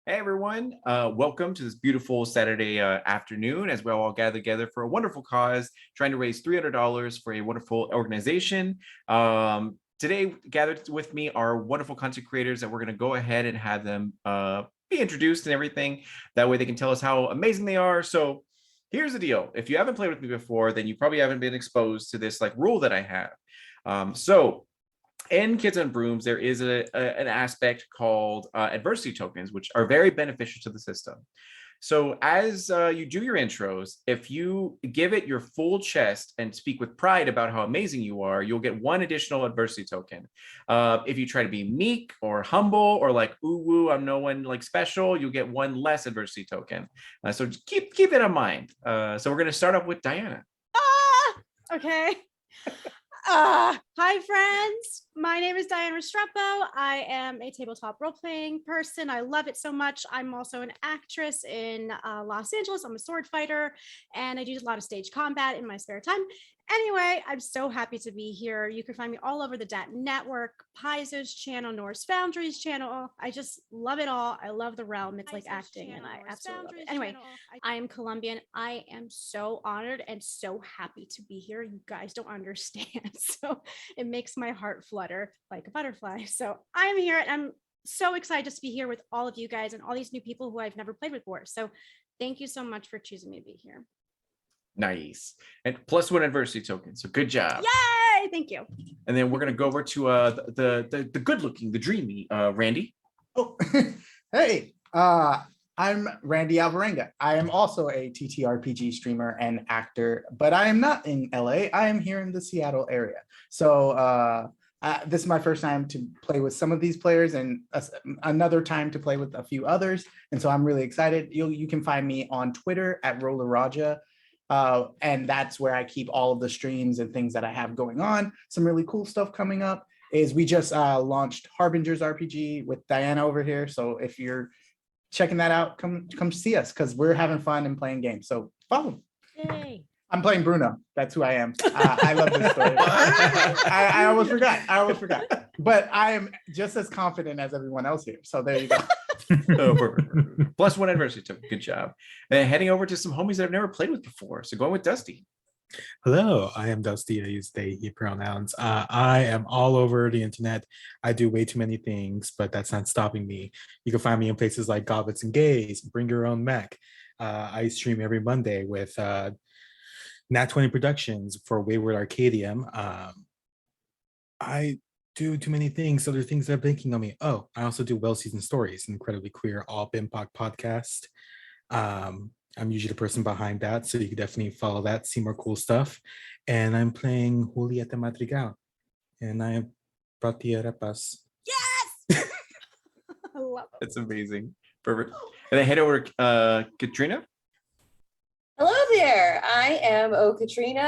Hey everyone, welcome to this beautiful Saturday afternoon as we all gather together for a wonderful cause, trying to raise $300 for a wonderful organization. Today, gathered with me are wonderful content creators that we're going to go ahead and have them be introduced and everything. That way they can tell us how amazing they are. So here's the deal. If you haven't played with me before, then you probably haven't been exposed to this rule that I have. In Kids on Brooms, there is an aspect called adversity tokens, which are very beneficial to the system. So as you do your intros, if you give it your full chest and speak with pride about how amazing you are, you'll get one additional adversity token. If you try to be meek or humble or ooh woo, I'm no one special, you'll get one less adversity token. So keep it in mind. So we're going to start off with Diana. Okay. Hi friends, my name is Diana Restrepo. I am a tabletop role-playing person. I love it so much. I'm also an actress in Los Angeles. I'm a sword fighter and I do a lot of stage combat in my spare time. Anyway, I'm so happy to be here. You can find me all over the DAT network, Paizo's channel, Norse Foundry's channel. I just love it all. I love the realm. It's like acting and I absolutely love it. Anyway, I am Colombian. I am so honored and so happy to be here. You guys don't understand. So it makes my heart flutter like a butterfly. So I'm here and I'm so excited just to be here with all of you guys and all these new people who I've never played with before. So thank you so much for choosing me to be here. Nice. And +1 adversity token. So good job. Yay! Thank you. And then we're gonna go over to the good-looking, the dreamy Randy. Oh, hey, I'm Randy Alvarenga. I am also a TTRPG streamer and actor, but I am not in LA. I am here in the Seattle area. So this is my first time to play with some of these players and another time to play with a few others. And so I'm really excited. You can find me on Twitter at Roller Raja. And that's where I keep all of the streams and things that I have going on. Some really cool stuff coming up is we just launched Harbinger's RPG with Diana over here. So if you're checking that out, come see us because we're having fun and playing games. So follow. Yay. I'm playing Bruno. That's who I am. I love this story. I almost forgot. But I am just as confident as everyone else here. So there you go. +1 adversity token. Good job. And then heading over to some homies that I've never played with before. So going with Dusty. Hello, I am Dusty. I use they, he pronouns. I am all over the internet. I do way too many things, but that's not stopping me. You can find me in places like Goblets and Gays, Bring Your Own Mech. I stream every Monday with Nat 20 Productions for Wayward Arcadium. I do too many things, so there are things that are blinking on me. Oh, I also do Well-Seasoned Stories, an incredibly queer all BIMPOC podcast. I'm usually the person behind that, so you can definitely follow that, see more cool stuff. And I'm playing Julieta Madrigal, and I brought the arepas. Yes! I love it. That's amazing. Perfect. And then head over to Katrina. Hello there. I am Katrina.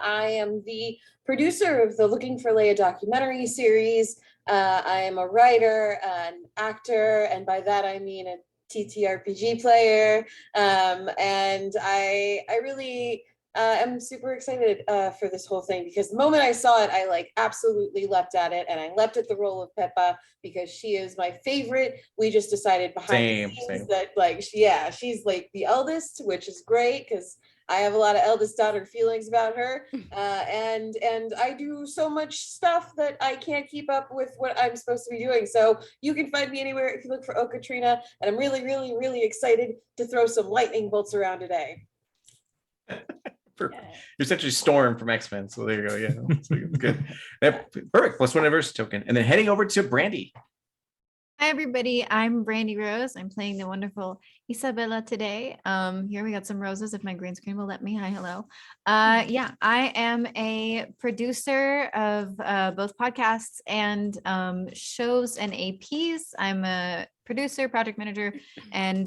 I am the producer of the Looking for Leia documentary series. I am a writer, an actor, and by that I mean a TTRPG player. And I really am super excited for this whole thing because the moment I saw it, I absolutely leapt at it, and I leapt at the role of Peppa because she is my favorite. We just decided behind the scenes that she's the eldest, which is great because I have a lot of eldest daughter feelings about her, and I do so much stuff that I can't keep up with what I'm supposed to be doing. So you can find me anywhere if you look for Katrina, and I'm really, really, really excited to throw some lightning bolts around today. Perfect. You're essentially Storm from X-Men, so there you go. Yeah, so it's good. Perfect. +1 adversity token, and then heading over to Brandy. Hi everybody, I'm Brandy Rose. I'm playing the wonderful Isabella today. Here we got some roses if my green screen will let me. Hi, hello. Yeah, I am a producer of both podcasts and shows and APs. I'm a producer, project manager, and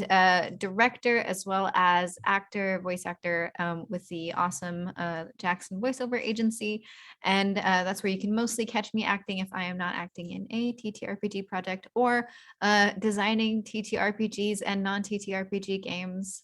director, as well as actor, voice actor with the awesome Jackson voiceover agency. And that's where you can mostly catch me acting if I am not acting in a TTRPG project or designing TTRPGs and non-TTRPG games.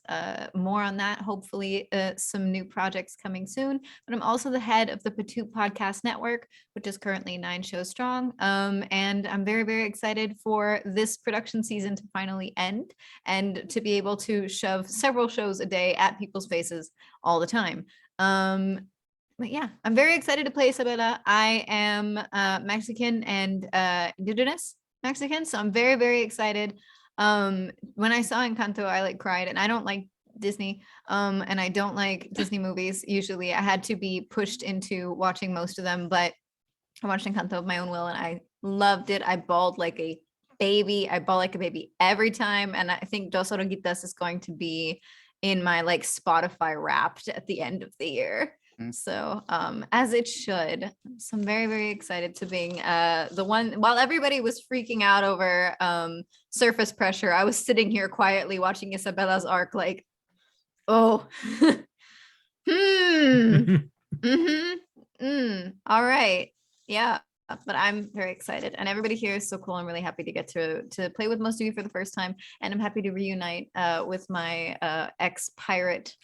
More on that, hopefully some new projects coming soon. But I'm also the head of the Patoot Podcast Network, which is currently 9 shows strong. And I'm very, very excited for this production production season to finally end and to be able to shove several shows a day at people's faces all the time. But yeah, I'm very excited to play Isabella. I am Mexican and indigenous Mexican, so I'm very, very excited. When I saw Encanto, I like cried, and I don't like Disney, and I don't like Disney movies. Usually, I had to be pushed into watching most of them, but I watched Encanto of my own will, and I loved it. I bawled like a baby. I bawl like a baby every time, and I think Dos Oruguitas is going to be in my like Spotify Wrapped at the end of the year. So as it should. So I'm very, very excited to being the one, while everybody was freaking out over surface pressure, I was sitting here quietly watching Isabella's arc like, oh, all right. Yeah. But I'm very excited, and everybody here is so cool. I'm really happy to get to play with most of you for the first time, and I'm happy to reunite with my ex-pirate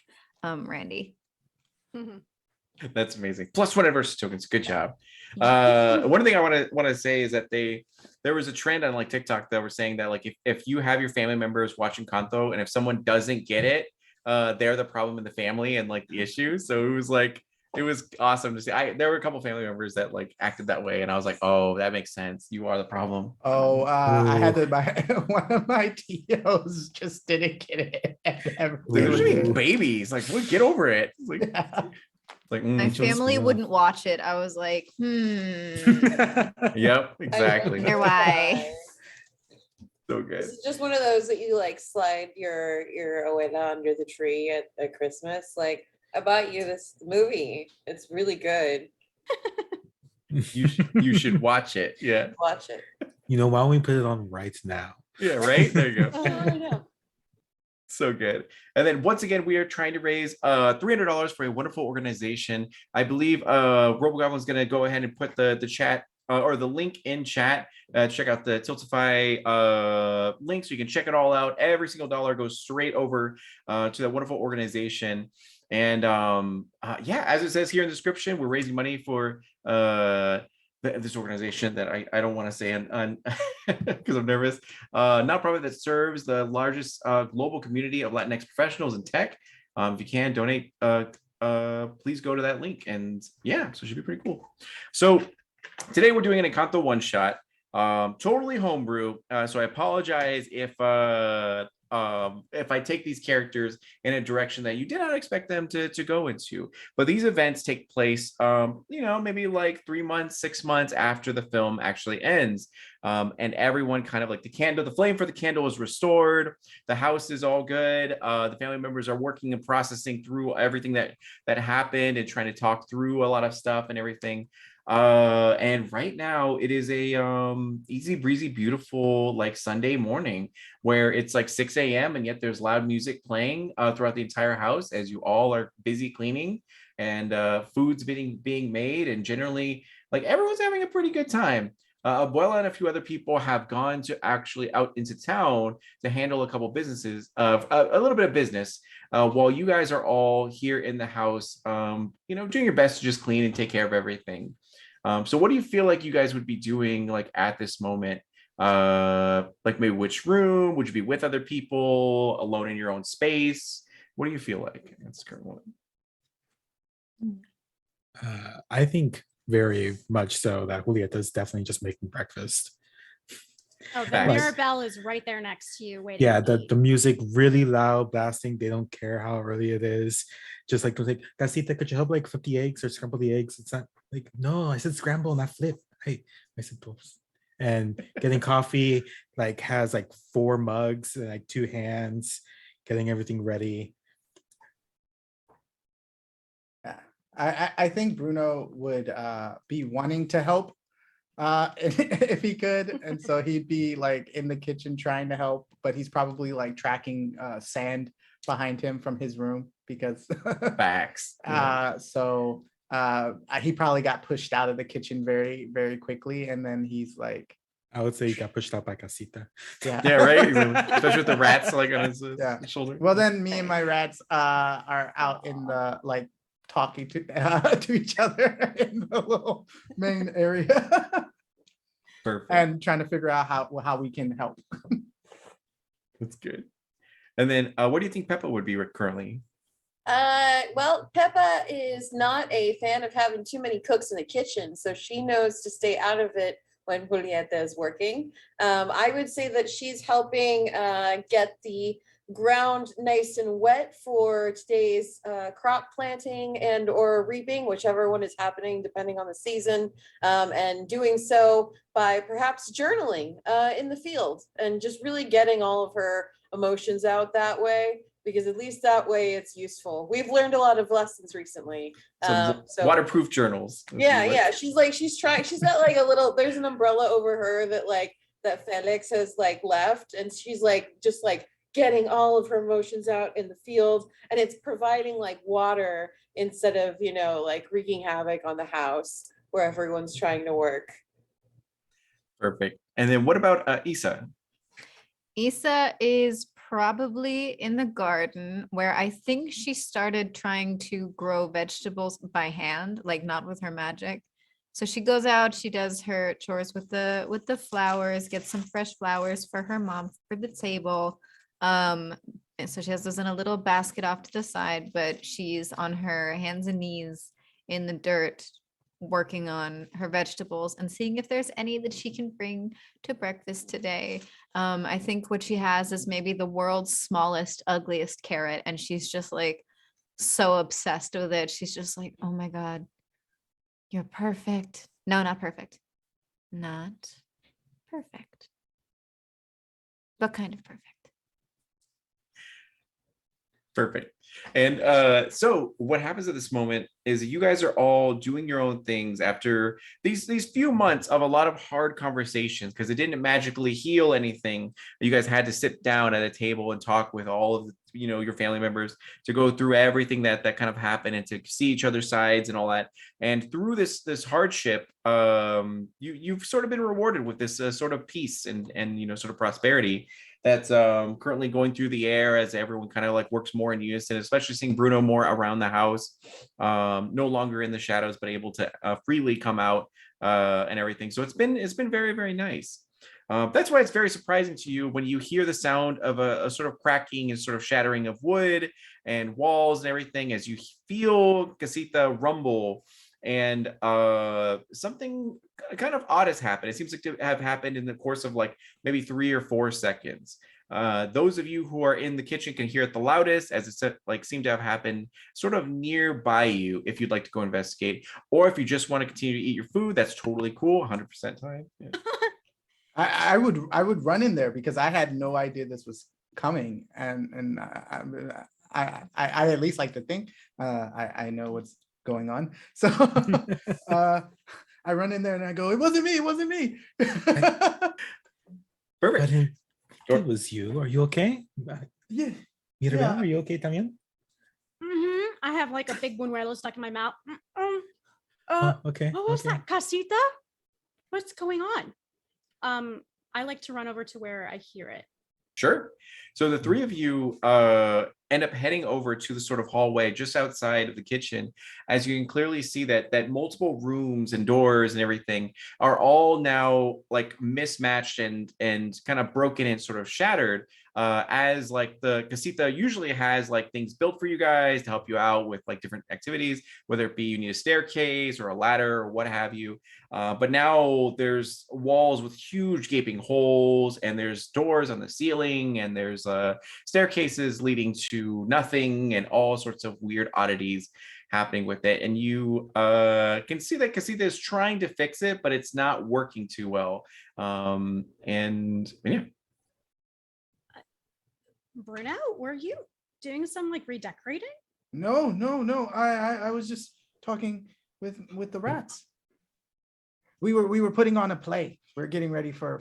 Randy. That's amazing. Plus one adversity tokens. Good job. One thing I want to say is that there was a trend on like TikTok that were saying that like if you have your family members watching Kanto, and if someone doesn't get it, they're the problem in the family and like the issue. So it was awesome to see. There were a couple family members that like acted that way, and I was like, oh, that makes sense. You are the problem. Oh, I had to buy one of my TOs just didn't get it. Like, what do you mean babies? Like, well, get over it. Like, Yeah. like My family wouldn't watch it. I was like, Yep, exactly. Wonder why. So good. This is just one of those that you like slide your Oena under the tree at Christmas. Like, I bought you this movie. It's really good. You should watch it. Yeah. Watch it. You know, why don't we put it on right now? Yeah, right? There you go. Oh, I know. So good. And then once again, we are trying to raise $300 for a wonderful organization. I believe RoboGoblin is going to go ahead and put the chat or the link in chat. Check out the Tiltify link so you can check it all out. Every single dollar goes straight over to that wonderful organization. And yeah, as it says here in the description, we're raising money for this organization that I don't want to say because I'm nervous. Nonprofit that serves the largest global community of Latinx professionals in tech. If you can donate, please go to that link. And yeah, so it should be pretty cool. So today we're doing an Encanto one shot, totally homebrew. So I apologize if I take these characters in a direction that you did not expect them to go into. But these events take place, maybe like 3 months, 6 months after the film actually ends. And everyone kind of like the flame for the candle is restored. The house is all good. The family members are working and processing through everything that happened and trying to talk through a lot of stuff and everything. And right now it is a easy breezy, beautiful like Sunday morning where it's like 6 a.m. and yet there's loud music playing throughout the entire house as you all are busy cleaning and food's being made, and generally like everyone's having a pretty good time. Abuela and a few other people have gone to actually out into town to handle a couple businesses of a little bit of business while you guys are all here in the house, doing your best to just clean and take care of everything. So what do you feel like you guys would be doing like at this moment? Like maybe which room? Would you be with other people, alone in your own space? What do you feel like? That's the current one. I think very much so that Julieta is definitely just making breakfast. Oh, the Facts. Mirabelle is right there next to you waiting. Yeah, to the eat. music really loud, blasting. They don't care how early it is. Just like, Casita, could you help like flip the eggs or scramble the eggs? It's not like, no, I said scramble, not flip. I said toast. And getting coffee, like has like 4 mugs and like 2 hands, getting everything ready. I think Bruno would be wanting to help if he could, and so he'd be like in the kitchen trying to help, but he's probably like tracking sand behind him from his room because Facts. so he probably got pushed out of the kitchen very, very quickly, and then he's like, I would say he got pushed out by Casita. yeah, Right. Especially with the rats like on his shoulder. Well, then me and my rats are out in the like talking to each other in the little main area. Perfect. And trying to figure out how we can help. That's good. And then what do you think Peppa would be currently? Well, Peppa is not a fan of having too many cooks in the kitchen, so she knows to stay out of it when Julieta is working. I would say that she's helping get the ground nice and wet for today's crop planting and or reaping, whichever one is happening depending on the season, and doing so by perhaps journaling in the field and just really getting all of her emotions out that way, because at least that way it's useful. We've learned a lot of lessons recently. Some So waterproof journals. yeah, she's got like a little, there's an umbrella over her that Felix has like left, and she's like just like getting all of her emotions out in the field, and it's providing like water instead of, like wreaking havoc on the house where everyone's trying to work. Perfect. And then what about Isa? Issa is probably in the garden, where I think she started trying to grow vegetables by hand, like not with her magic. So she goes out, she does her chores with the flowers, gets some fresh flowers for her mom for the table. And so she has those in a little basket off to the side, but she's on her hands and knees in the dirt working on her vegetables and seeing if there's any that she can bring to breakfast today. I think what she has is maybe the world's smallest, ugliest carrot, and she's just like so obsessed with it. She's just like, oh my God, you're perfect. No, not perfect. Not perfect. But kind of perfect. Perfect. And so what happens at this moment is you guys are all doing your own things after these few months of a lot of hard conversations, because it didn't magically heal anything. You guys had to sit down at a table and talk with all of the, your family members, to go through everything that kind of happened and to see each other's sides and all that. And through this hardship, you've sort of been rewarded with this sort of peace and sort of prosperity that's currently going through the air as everyone kind of like works more in unison, especially seeing Bruno more around the house, no longer in the shadows, but able to freely come out and everything. So it's been very, very nice. That's why it's very surprising to you when you hear the sound of a sort of cracking and sort of shattering of wood and walls and everything, as you feel Casita rumble, and something kind of odd has happened. It seems like to have happened in the course of like maybe 3 or 4 seconds. Those of you who are in the kitchen can hear it the loudest, as it seemed to have happened sort of nearby you. If you'd like to go investigate, or if you just want to continue to eat your food, that's totally cool. 100% time. Yeah. I would run in there because I had no idea this was coming, and I at least like to think I know what's going on. So I run in there and I go, it wasn't me. Perfect. It was you. Are you okay? Yeah. Mirabel, Yeah. are you okay también? I have like a big wound where I was stuck in my mouth. Okay. What was okay. that, Casita? What's going on? I like to run over to where I hear it. Sure. So the 3 of you end up heading over to the sort of hallway just outside of the kitchen, as you can clearly see that multiple rooms and doors and everything are all now like mismatched and kind of broken and sort of shattered, as like the casita usually has like things built for you guys to help you out with like different activities, whether it be you need a staircase or a ladder or what have you. But now there's walls with huge gaping holes, and there's doors on the ceiling, and there's staircases leading to nothing, and all sorts of weird oddities happening with it. And you can see that Casita is trying to fix it, but it's not working too well. And yeah. Bruno, were you doing some like redecorating? No. I was just talking with the rats. We were putting on a play. We're getting ready for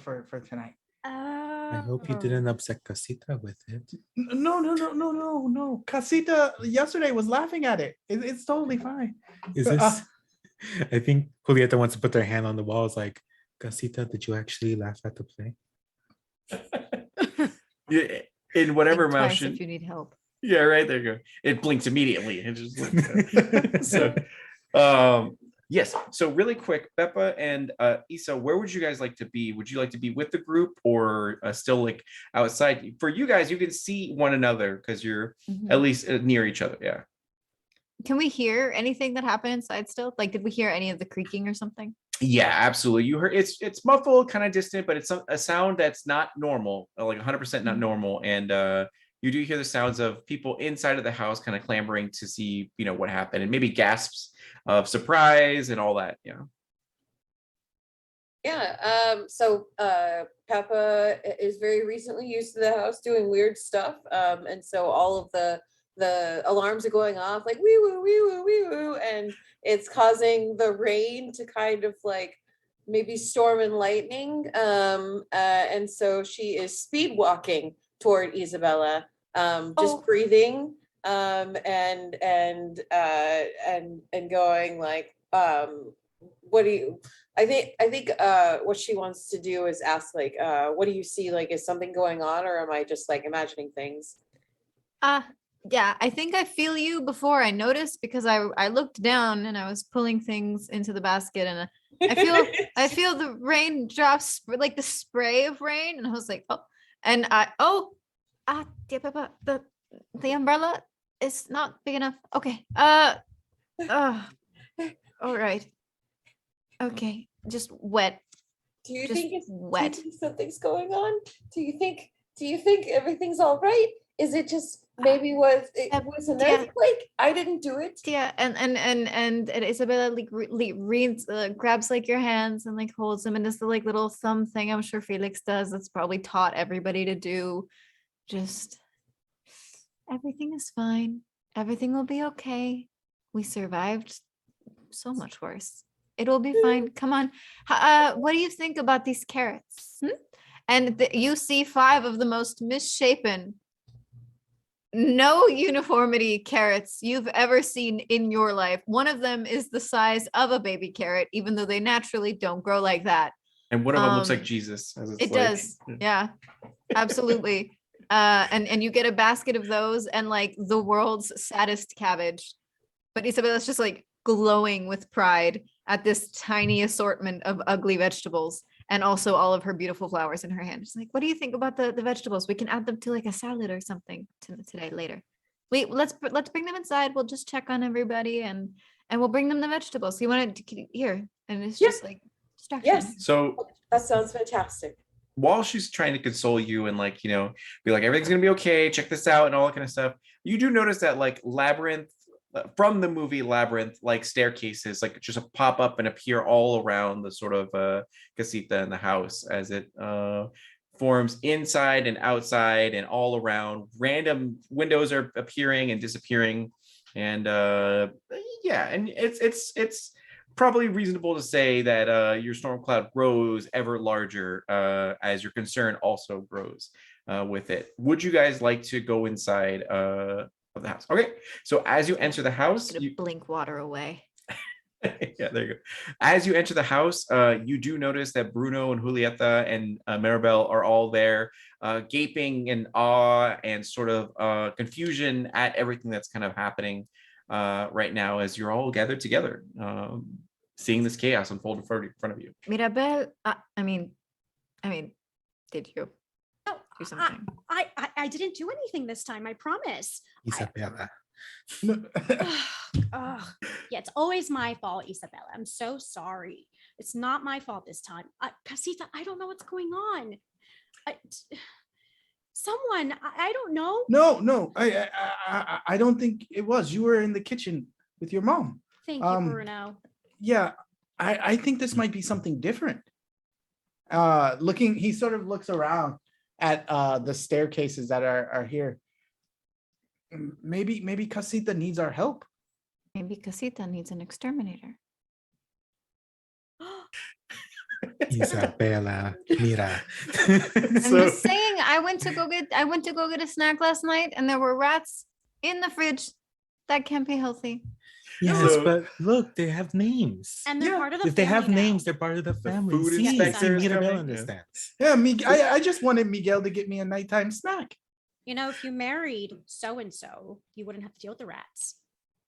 tonight. I hope you didn't upset Casita with it. No. Casita yesterday was laughing at it. It's totally fine. Is this? I think Julieta wants to put their hand on the wall. It's like, Casita, did you actually laugh at the play? Yeah, in whatever Think twice motion. if you need help. Yeah, right there you go. It blinks immediately. It just so Yes. So really quick, Beppa and Isa, where would you guys like to be? Would you like to be with the group or still like outside? For you guys, you can see one another because you're at Mhm. least near each other. Yeah. Can we hear anything that happened inside still? Like, did we hear any of the creaking or something? Yeah, absolutely. You heard it's muffled, kind of distant, but it's a sound that's not normal, like 100% not Mhm. normal. And you do hear the sounds of people inside of the house kind of clamoring to see, what happened, and maybe gasps of surprise and all that. Yeah. Yeah, so Peppa is very recently used to the house doing weird stuff. And so all of the alarms are going off like wee woo, wee woo, wee woo, and it's causing the rain to kind of like maybe storm and lightning. And so she is speed walking toward Isabella, just Oh. breathing, and going like, what do you I think what she wants to do is ask like, what do you see? Like, is something going on, or am I just like imagining things? Yeah, I think I feel you before I noticed because I looked down and I was pulling things into the basket and I feel the raindrops like the spray of rain and I was like, oh, and dear Peppa, the umbrella is not big enough. Okay. All right. Okay. Just wet. Do you Just think it's wet. Do you think something's going on? Do you think everything's all right? Is it just maybe it was an yeah. earthquake? I didn't do it. Yeah, and Isabella like reads, grabs like your hands and like holds them and does the like little thumb thing. I'm sure Felix does. That's probably taught everybody to do. Just everything is fine. Everything will be okay. We survived so much worse. It'll be fine. Come on. What do you think about these carrots? And you see 5 of the most misshapen, no uniformity carrots you've ever seen in your life. One of them is the size of a baby carrot, even though they naturally don't grow like that. And one of them looks like Jesus. As it's It like, does. Yeah, absolutely. And you get a basket of those and like the world's saddest cabbage. But Isabella's just like glowing with pride at this tiny assortment of ugly vegetables and also all of her beautiful flowers in her hand. She's like, what do you think about the vegetables? We can add them to like a salad or something today later. Let's bring them inside. We'll just check on everybody and we'll bring them the vegetables. You want to here? And it's just like distraction. Yes. So That sounds fantastic. while she's trying to console you and like, be like, everything's gonna be okay, check this out and all that kind of stuff, you do notice that like Labyrinth, from the movie Labyrinth, like staircases like just pop up and appear all around the sort of casita in the house as it forms inside and outside and all around. Random windows are appearing and disappearing, and yeah, and it's probably reasonable to say that your storm cloud grows ever larger as your concern also grows with it. Would you guys like to go inside of the house? Okay, so as you enter the house, you blink water away. Yeah, there you go. As you enter the house, you do notice that Bruno and Julieta and Maribel are all there, gaping in awe and sort of confusion at everything that's kind of happening right now as you're all gathered together, seeing this chaos unfold in front of you. Mirabel, I mean, did you do something? I didn't do anything this time. I promise. Isabella. Oh, yeah, it's always my fault, Isabella. I'm so sorry. It's not my fault this time. Casita, I don't know what's going on. Someone, I don't know. No, I don't think it was. You were in the kitchen with your mom. Thank you, Bruno. Yeah, I think this might be something different. He sort of looks around at the staircases that are here. Maybe Casita needs our help. Maybe Casita needs an exterminator. Isabella, mira. I'm just saying, I went to go get a snack last night and there were rats in the fridge. That can't be healthy. Yes, So- but look, they have names. And they're part of the If they have family now. names, they're part of the family. food See, inspector is Mirabel coming, yeah. understands. Yeah, I just wanted Miguel to get me a nighttime snack. You know, if you married so-and-so, you wouldn't have to deal with the rats.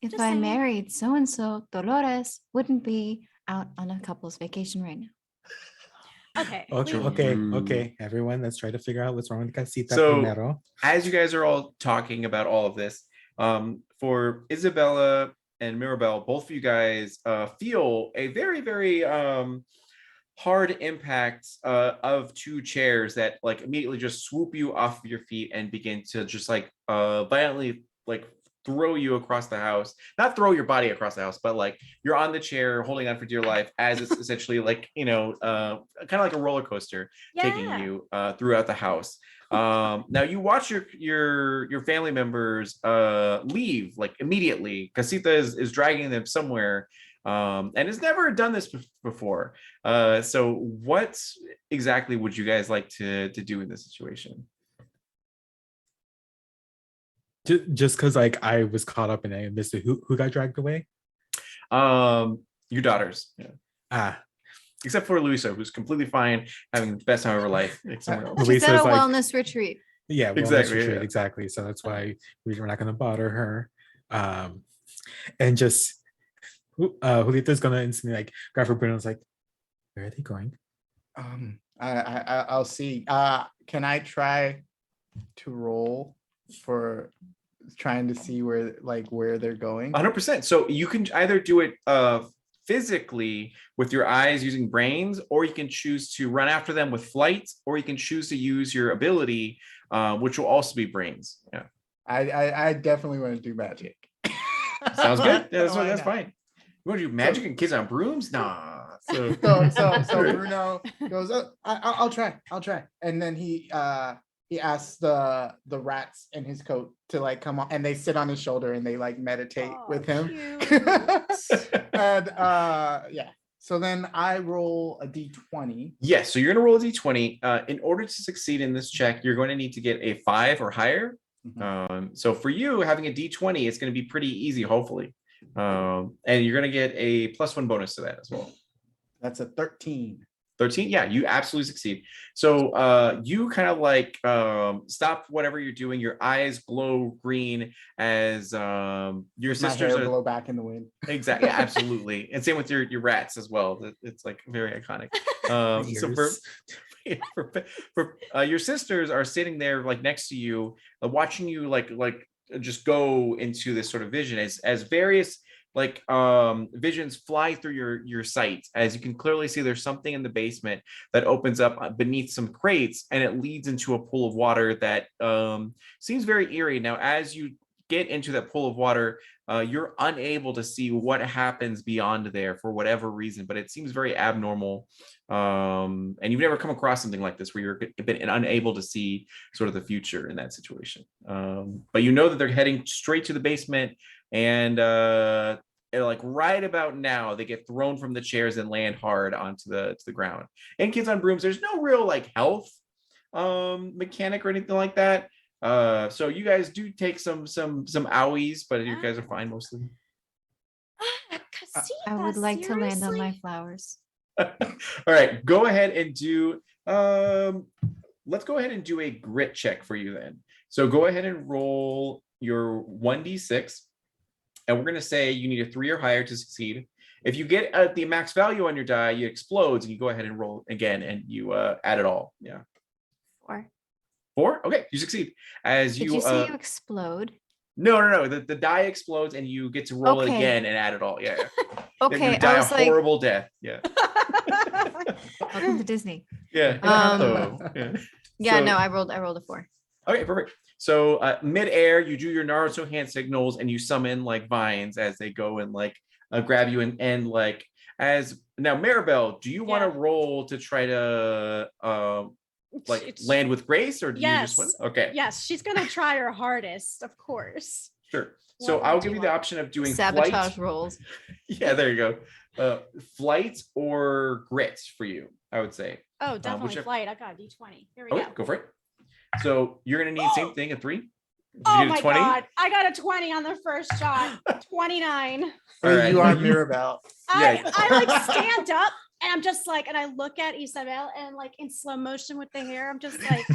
If Just I saying. married so and so, Dolores wouldn't be out on a couple's vacation right now. Okay. Okay, we- okay, True. okay. Everyone, let's try to figure out what's wrong with Casita So- primero. As you guys are all talking about all of this, for Isabella and Mirabelle, both of you guys feel a very, very hard impact of two chairs that like immediately just swoop you off of your feet and begin to just like violently like throw you across the house. Not throw your body across the house, but like you're on the chair holding on for dear life as it's essentially like, you know, kind of like a roller coaster taking Yeah. you throughout the house. Now you watch your family members leave like immediately. Casita is dragging them somewhere and has never done this before. So what exactly would you guys like to do in this situation? Just because like I was caught up and I missed it. Who got dragged away? Your daughters, yeah. Ah, Except for Luisa, who's completely fine, having the best time of her life. Like somewhere else. Luisa- She's at a is like- wellness retreat. yeah, wellness Exactly, retreat, yeah. exactly. So that's why we're not gonna bother her. And just Julita's gonna instantly like grab her Bruno's like, where are they going? I'll see. Can I try to roll for trying to see where they're going? 100%. So you can either do it physically with your eyes using brains, or you can choose to run after them with flight, or you can choose to use your ability, which will also be brains. Yeah, I definitely want to do magic. sounds good. Yeah, Why that's not? fine. You want to do magic and kids on brooms? Nah. So So Bruno goes, oh, I'll try, and then he asks the rats in his coat to like come on, and they sit on his shoulder and they like meditate Oh, with him. cute. And yeah, so then I roll a d20. yes, so you're gonna roll a d20. In order to succeed in this check, you're going to need to get a 5 or higher. So for you, having a d20, it's going to be pretty easy, hopefully. And you're going to get a +1 bonus to that as well. That's a 13. 13, yeah, you absolutely succeed. So you kind of like stop whatever you're doing. Your eyes glow green as your My sisters hair are blow back in the wind. exactly, yeah, absolutely, and same with your rats as well. It's like very iconic. So for your sisters are sitting there like next to you, watching you like just go into this sort of vision as various like visions fly through your sight. As you can clearly see, there's something in the basement that opens up beneath some crates, and it leads into a pool of water that seems very eerie. Now as you get into that pool of water, you're unable to see what happens beyond there for whatever reason, but it seems very abnormal. And you've never come across something like this where you're been unable to see sort of the future in that situation. But you know that they're heading straight to the basement, and like right about now they get thrown from the chairs and land hard onto the ground. And kids on brooms, there's no real like health mechanic or anything like that. So you guys do take some owies, but you guys are fine mostly. I would like to land on my Seriously? flowers. All right, go ahead and do let's go ahead and do a grit check for you then. So go ahead and roll your 1d6, and we're going to say you need a 3 or higher to succeed. If you get the max value on your die, you explodes, and you go ahead and roll again, and you add it all. Yeah. 4. 4? Okay, you succeed. As Did you you say you explode? no, the die explodes and you get to roll it Okay. again and add it all. Yeah. Okay, You die I a was like, horrible death. Yeah. welcome to Disney. Yeah. Yeah. Yeah, So- no, I rolled a 4. Okay, perfect. So mid-air, you do your Naruto hand signals and you summon like vines as they go and like grab you and like as now Maribel, do you want to Yeah. roll to try to like It's- land with grace, or do you just Yes. want okay, Yes, she's gonna try her hardest, of course. sure. So What I'll would give you you the like? option of doing Sabotage flight. rolls. Yeah, there you go. Flight or grit for you, I would say. Oh, definitely whichever- flight. I got a D20. Here we Okay, go. go for it. So you're gonna need same thing, a 3. Did you Oh get a my 20? god, I got a 20 on the first shot. 29. All Wait, right. you are Mirabelle. Yeah. I like stand up and I'm just like, and I look at Isabel and like in slow motion with the hair, I'm just like,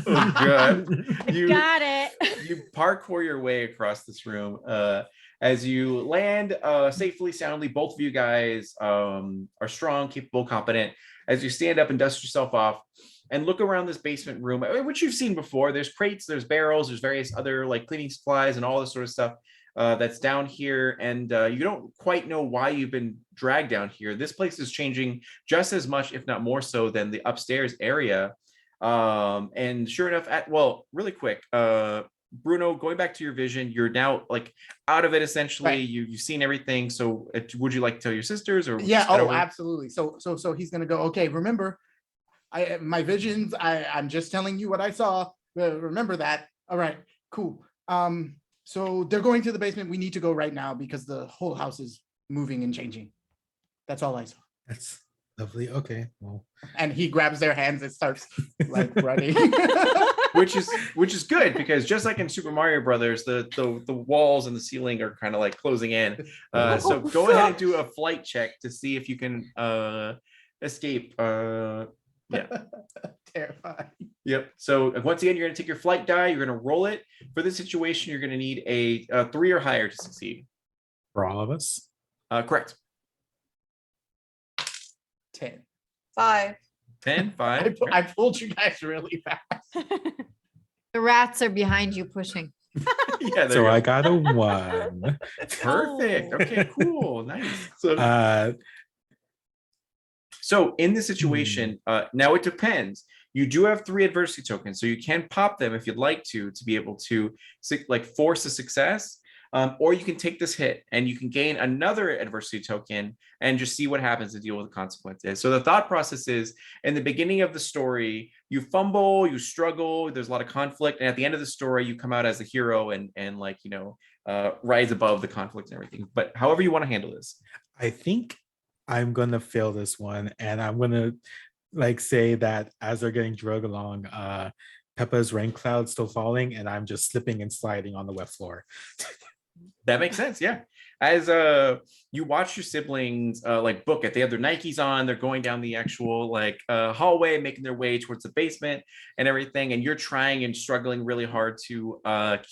Oh, God. You got it. you parkour your way across this room As you land safely, soundly, both of you guys are strong, capable, competent. As you stand up and dust yourself off and look around this basement room, which you've seen before, there's crates, there's barrels, there's various other like cleaning supplies and all this sort of stuff that's down here. And you don't quite know why you've been dragged down here. This place is changing just as much, if not more so, than the upstairs area. And sure enough, really quick, Bruno, going back to your vision, you're now like out of it essentially. Right. You've seen everything. So would you like to tell your sisters or Yeah, oh, absolutely. So he's gonna go, okay, remember, my visions, I'm just telling you what I saw. Remember that. All right, cool. So they're going to the basement. We need to go right now because the whole house is moving and changing. That's all I saw. That's lovely. Okay. Well, And he grabs their hands and starts like running. which is good because just like in Super Mario Brothers, the walls and the ceiling are kind of like closing in. So go ahead and do a flight check to see if you can escape. Yeah. Terrifying. Yep. So once again, you're going to take your flight die. You're going to roll it. For this situation, you're going to need a 3 or higher to succeed. for all of us. Correct. 10. 5. 10, 5. I pulled you guys really fast. The rats are behind you pushing. Yeah. There So you I go. got a 1. Perfect. Okay. Cool. Nice. So. Uh, So in this situation, now it depends. You do have 3 adversity tokens, so you can pop them if you'd like to be able to like force a success, or you can take this hit and you can gain another adversity token and just see what happens to deal with the consequences. So the thought process is, in the beginning of the story, you fumble, you struggle, there's a lot of conflict, and at the end of the story, you come out as a hero and like, you know, rise above the conflict and everything. But however you want to handle this. I think I'm gonna fail this one, and I'm gonna like say that as they're getting dragged along, Peppa's rain cloud's still falling, and I'm just slipping and sliding on the wet floor. That makes sense. Yeah. As you watch your siblings like book it, they have their Nikes on, they're going down the actual like hallway, making their way towards the basement and everything, and you're trying and struggling really hard to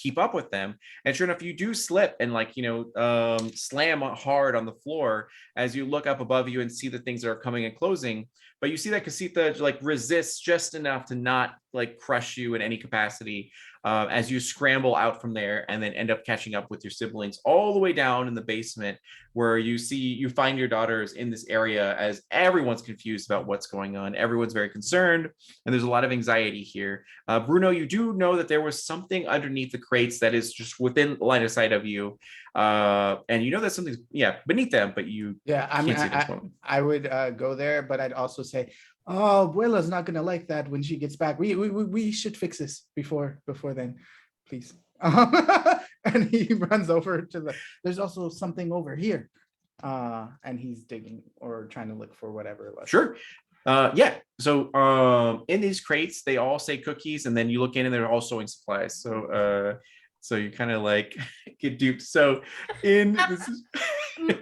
keep up with them. And sure enough, you do slip and like, you know, slam hard on the floor as you look up above you and see the things that are coming and closing. But you see that Casita like resists just enough to not like crush you in any capacity as you scramble out from there and then end up catching up with your siblings all the way down in the basement, where you find your daughters in this area as everyone's confused about what's going on. Everyone's very concerned and there's a lot of anxiety here. Bruno, you do know that there was something underneath the crates that is just within line of sight of you. And you know that something's beneath them, but you can't see it at this moment. I would go there, but I'd also say, oh, Abuela's not gonna like that when she gets back. We should fix this before then, please. And he runs over to there's also something over here. And he's digging or trying to look for whatever it was. Sure. So in these crates, they all say cookies, and then you look in and they're all sewing supplies. So you kind of like get duped. So in this is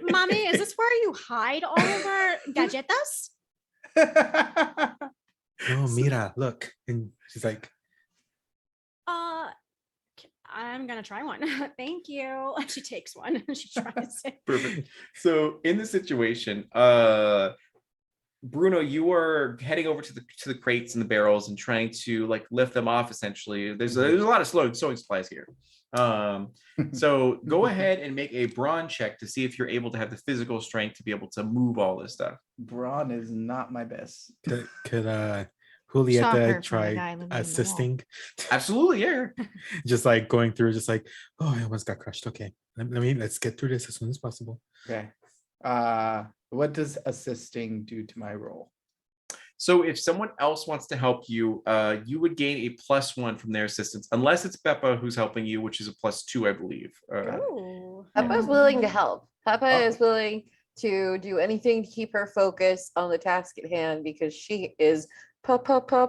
Mommy, is this where you hide all of our galletas? Oh, Mira, look. And she's like, I'm gonna try one. Thank you. She takes one. She tries it. perfect. So in this situation, Bruno, you are heading over to the crates and the barrels and trying to like lift them off. Essentially, there's a lot of sewing supplies here. So go ahead and make a brawn check to see if you're able to have the physical strength to be able to move all this stuff. Brawn is not my best. could Shocker Julieta from the guy try living in the wall. assisting? Absolutely, yeah. Just like going through, just like, oh, I almost got crushed. Okay, let's get through this as soon as possible. Okay. What does assisting do to my role? So if someone else wants to help you, you would gain a +1 from their assistance, unless it's Peppa who's helping you, which is a +2, I believe. Ooh. Peppa's willing to help. Peppa Oh. is willing to do anything to keep her focused on the task at hand because she is panicking.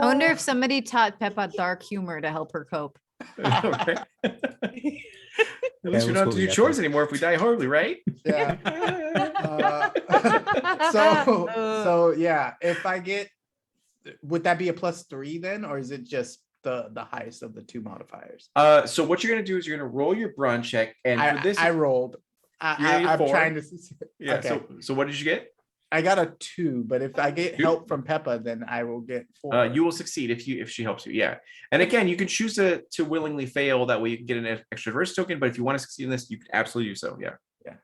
I wonder if somebody taught Peppa dark humor to help her cope. Okay. At least we don't have to do chores anymore if we die horribly, right? Yeah. So yeah, if I get would that be a +3 then, or is it just the highest of the two modifiers? So what you're gonna do is you're gonna roll your brawn check, and for this, I rolled. You're gonna get I'm 4. trying to. yeah. Okay. So what did you get? I got a 2, but if I get 2? help from Peppa, then I will get 4. You will succeed if she helps you. Yeah. And again, you can choose to willingly fail. That way you can get an extra verse token. But if you want to succeed in this, you can absolutely do so. Yeah. Yeah.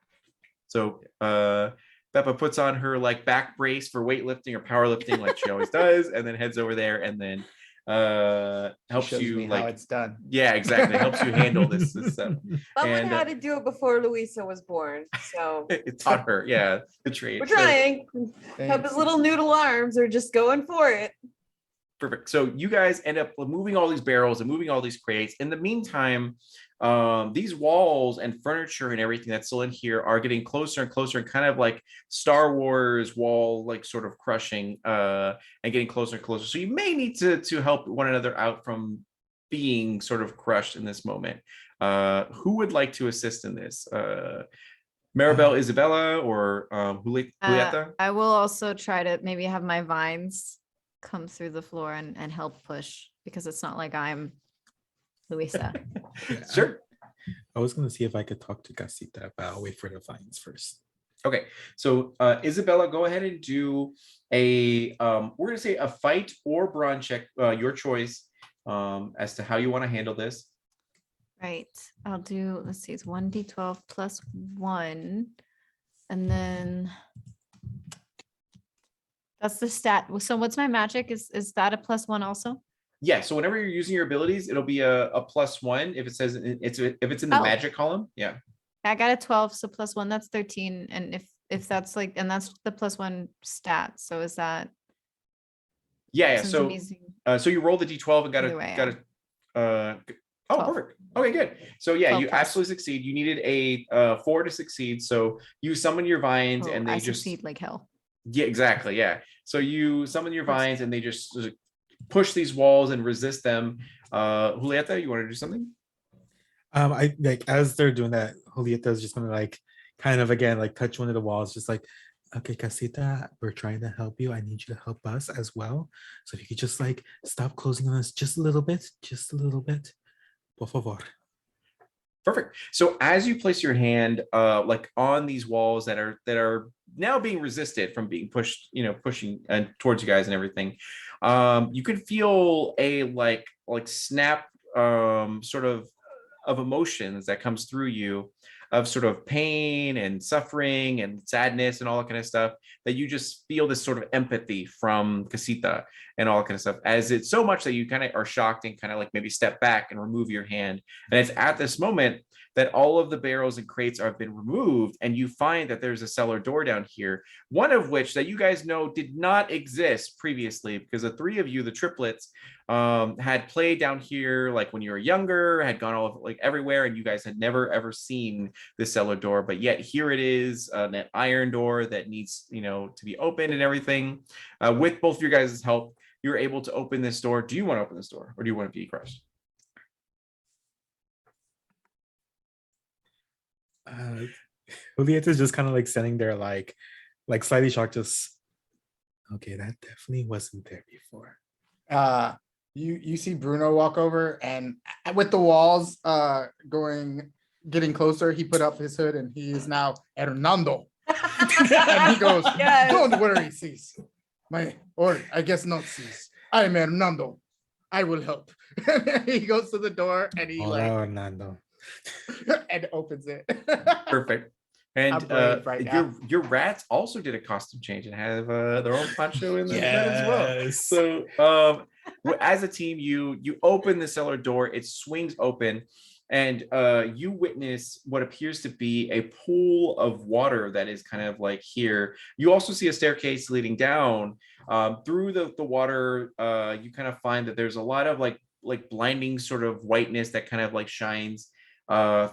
So Peppa puts on her like back brace for weightlifting or powerlifting, like she always does, and then heads over there and then helps Shows you me like how it's done. yeah, exactly. Helps you handle this stuff. Someone And, had to do it before Louisa was born. So It taught her, yeah, the trade. we're So- trying. Thanks. Peppa's little noodle arms are just going for it. Perfect. So you guys end up moving all these barrels and moving all these crates. In the meantime, these walls and furniture and everything that's still in here are getting closer and closer, and kind of like Star Wars wall, like sort of crushing and getting closer and closer. So you may need to help one another out from being sort of crushed in this moment. Who would like to assist in this? Maribel, Isabella, or Julieta? I will also try to maybe have my vines come through the floor and help push, because it's not like I'm Luisa. Sure. I was gonna see if I could talk to Casita, but I'll wait for the vines first. Okay, so Isabella, go ahead and do a we're gonna say a fight or brawn check, your choice, as to how you want to handle this. Right. I'll do, let's see, it's 1d12 plus 1. And then that's the stat. So what's my magic? Is that a +1 also? Yeah, so whenever you're using your abilities, it'll be a +1 if it says if it's in the Oh. magic column. Yeah. I got a 12, so +1, that's 13. And if that's like, and that's the +1 stat. So is that? Yeah. since So I'm using- so you roll the d12 and Either way, oh 12. perfect. Okay, good. So yeah, 12 you plus. absolutely succeed. You needed a 4 to succeed. So you summon your vines Oh, and I they just succeed like hell. yeah, exactly. Yeah. So you summon your That's- vines and they just push these walls and resist them. Julieta, you want to do something? I like as they're doing that, Julieta is just gonna like kind of again like touch one of the walls, just like, okay, Casita, we're trying to help you. I need you to help us as well. So if you could just like stop closing on us just a little bit, por favor. Perfect. So as you place your hand like on these walls that are now being resisted from being pushed, pushing towards you guys and everything, you can feel a like snap sort of emotions that comes through you, of sort of pain and suffering and sadness and all that kind of stuff, that you just feel this sort of empathy from Casita and all that kind of stuff, as it's so much that you kind of are shocked and kind of like maybe step back and remove your hand. And it's at this moment that all of the barrels and crates have been removed, and you find that there's a cellar door down here, one of which that you guys know did not exist previously, because the 3 of you, the triplets, had played down here like when you were younger, had gone all like everywhere, and you guys had never ever seen the cellar door, but yet here it is, that iron door that needs to be opened and everything. With both of your guys' help, you're able to open this door. Do you want to open this door, or do you want to be crushed? Julieta's just kind of like standing there like slightly shocked, just okay, that definitely wasn't there before. You see Bruno walk over, and with the walls getting closer, he put up his hood and he is now Hernando. And he goes, Yes. "Don't worry, sis. Or I guess not sis. I'm Hernando. I will help." He goes to the door and he Hola, Hernando. and opens it. Perfect. And I'm brave right now. your rats also did a costume change and have their own poncho in the bed as well. Yes. So as a team, you open the cellar door, it swings open, and you witness what appears to be a pool of water that is kind of like here. You also see a staircase leading down through the water. You kind of find that there's a lot of like blinding sort of whiteness that kind of like shines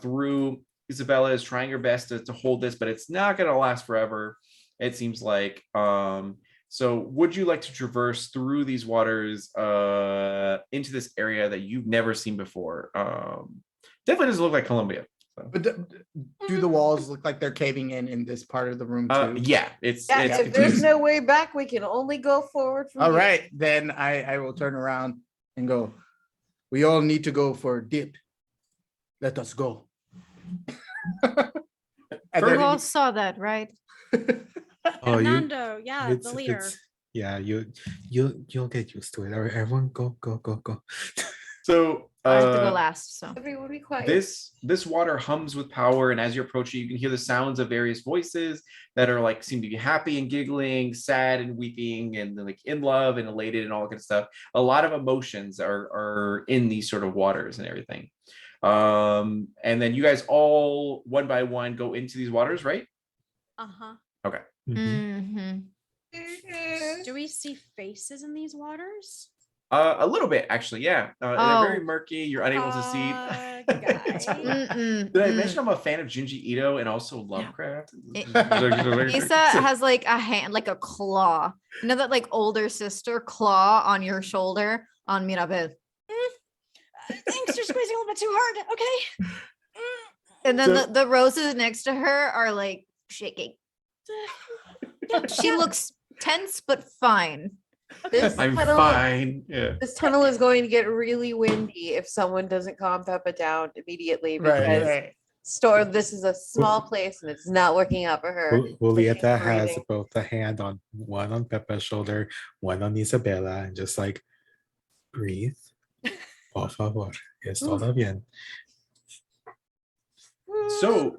through. Isabella is trying her best to hold this, but it's not going to last forever, it seems like. So would you like to traverse through these waters into this area that you've never seen before? Definitely doesn't look like Colombia. So. But do the walls look like they're caving in this part of the room too? Yeah, it's Yeah, it's if there's it's- no way back, we can only go forward from All here. right, then I will turn around and go. We all need to go for a dip. Let us go. And You then- all saw that, right? Oh, Fernando, yeah, it's, the leader. yeah, you'll get used to it. All right, everyone, go. so I have to go last, so. Everyone be quiet. this water hums with power, and as you're approaching, you can hear the sounds of various voices that are like seem to be happy and giggling, sad and weeping, and like in love and elated and all that kind of stuff. A lot of emotions are in these sort of waters and everything. And then you guys all one by one go into these waters, right? Uh-huh. Mhm. Mhm. Do we see faces in these waters? A little bit, actually, yeah. They're very Oh. murky. You're unable to see. Guys. Mm-mm, Did I mm. mention I'm a fan of Junji Ito and also Lovecraft? Isa has like a hand, like a claw. You know that like older sister claw on your shoulder on Mirabel. Thanks, you're squeezing a little bit too hard. Okay. And then So- the roses next to her are like shaking. She looks tense but fine. This I'm tunnel, fine. Yeah. this tunnel is going to get really windy if someone doesn't calm Peppa down immediately because this is a small place and it's not working out for her. Julieta she's has breathing. both a hand on one on Peppa's shoulder, one on Isabella, and just like breathe. Por favor, es todo bien. So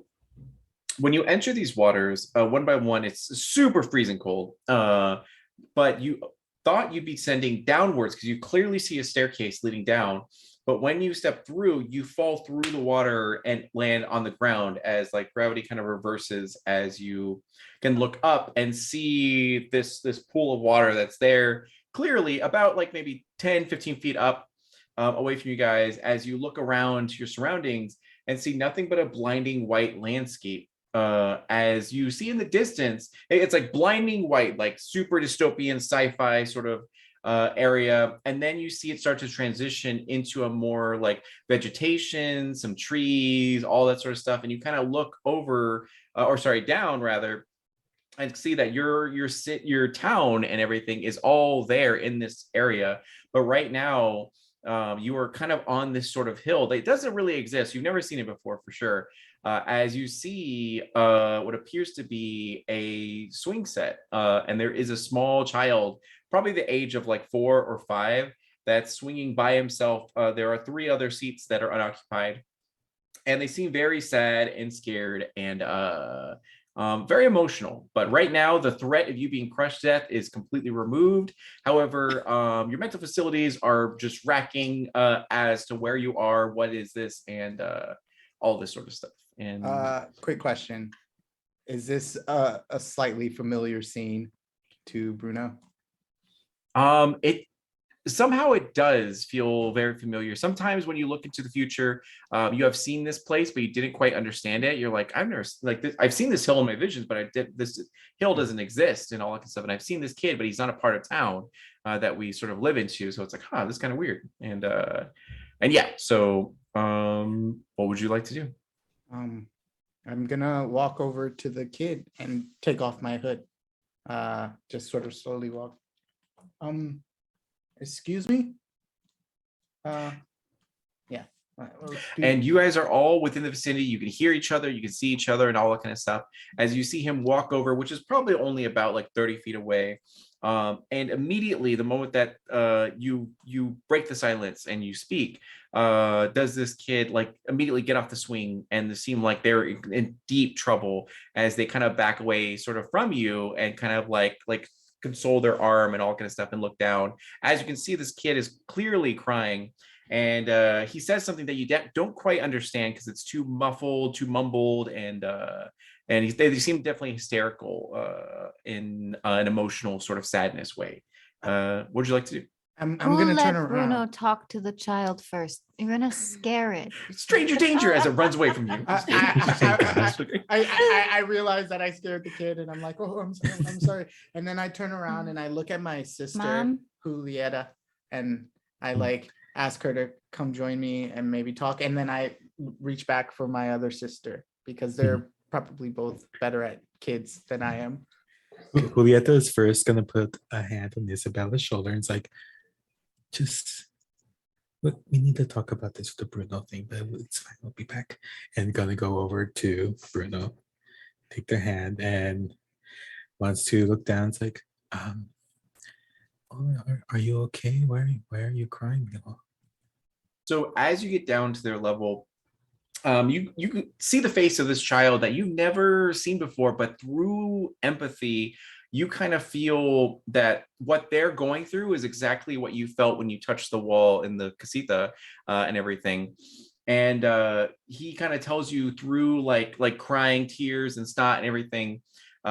when you enter these waters, one by one, it's super freezing cold. But you thought you'd be sending downwards because you clearly see a staircase leading down. But when you step through, you fall through the water and land on the ground as like gravity kind of reverses as you can look up and see this pool of water that's there clearly about like maybe 10, 15 feet up away from you guys as you look around to your surroundings and see nothing but a blinding white landscape. As you see in the distance, it's like blinding white, like super dystopian sci-fi sort of area, and then you see it start to transition into a more like vegetation, some trees, all that sort of stuff, and you kind of look over, or sorry, down rather, and see that your town and everything is all there in this area. But right now, you are kind of on this sort of hill that doesn't really exist. You've never seen it before for sure. As you see what appears to be a swing set, and there is a small child, probably the age of like 4 or 5, that's swinging by himself. There are 3 other seats that are unoccupied, and they seem very sad and scared and very emotional. But right now, the threat of you being crushed to death is completely removed. However, your mental facilities are just racking as to where you are, what is this, and all this sort of stuff. And Quick question. Is this a slightly familiar scene to Bruno? it somehow it does feel very familiar. Sometimes when you look into the future, you have seen this place, but you didn't quite understand it. You're like, I've never like this. I've seen this hill in my visions, but this hill doesn't exist and all that kind of stuff. And I've seen this kid, but he's not a part of town that we sort of live into. So it's like, this is kind of weird. And yeah. So what would you like to do? I'm gonna walk over to the kid and take off my hood. Just sort of slowly walk. Excuse me? Yeah. And you guys are all within the vicinity. You can hear each other, you can see each other, and all that kind of stuff. As you see him walk over, which is probably only about like 30 feet away. And immediately, the moment that you break the silence and you speak, does this kid like immediately get off the swing and seem like they're in deep trouble as they kind of back away sort of from you and kind of like console their arm and all kind of stuff and look down. As you can see, this kid is clearly crying. And he says something that you don't quite understand because it's too muffled, too mumbled, and they seem definitely hysterical in an emotional sort of sadness way. What would you like to do? I'm Who gonna let turn around. Bruno talk to the child first? You're gonna scare it. Stranger danger as it runs away from you. I realized that I scared the kid, and I'm like, oh, I'm sorry. And then I turn around and I look at my sister, Mom? Julieta, and I like ask her to come join me and maybe talk. And then I reach back for my other sister because they're probably both better at kids than I am. Julieta is first gonna put a hand on Isabella's shoulder and it's like, just look, we need to talk about this with the Bruno thing, but it's fine. I'll be back. And gonna go over to Bruno, take their hand, and wants to look down. It's like, oh, are you okay? Why are you crying? So as you get down to their level, you can see the face of this child that you've never seen before, but through empathy, you kind of feel that what they're going through is exactly what you felt when you touched the wall in the casita and everything. And he kind of tells you through like crying tears and snot and everything.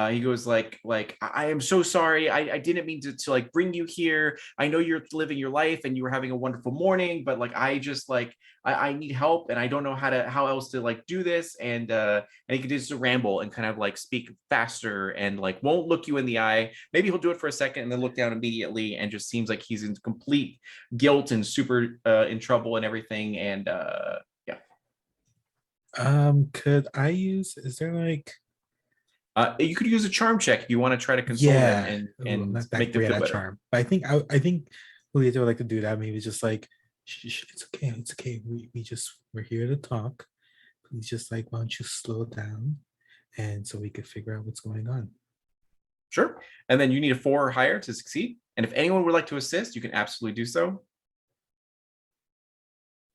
He goes like I am so sorry. I didn't mean to like bring you here. I know you're living your life and you were having a wonderful morning, but like I just like I need help and I don't know how else to like do this. And he continues to ramble and kind of like speak faster and like won't look you in the eye. Maybe he'll do it for a second and then look down immediately and just seems like he's in complete guilt and super in trouble and everything. And could I use, is there like, you could use a charm check if you want to try to console them and not that make them great feel at better. charm. But I think Julieta would like to do that. Maybe just like, it's okay. We're here to talk. Please just like, why don't you slow down, and so we could figure out what's going on. Sure. And then you need a 4 or higher to succeed. And if anyone would like to assist, you can absolutely do so.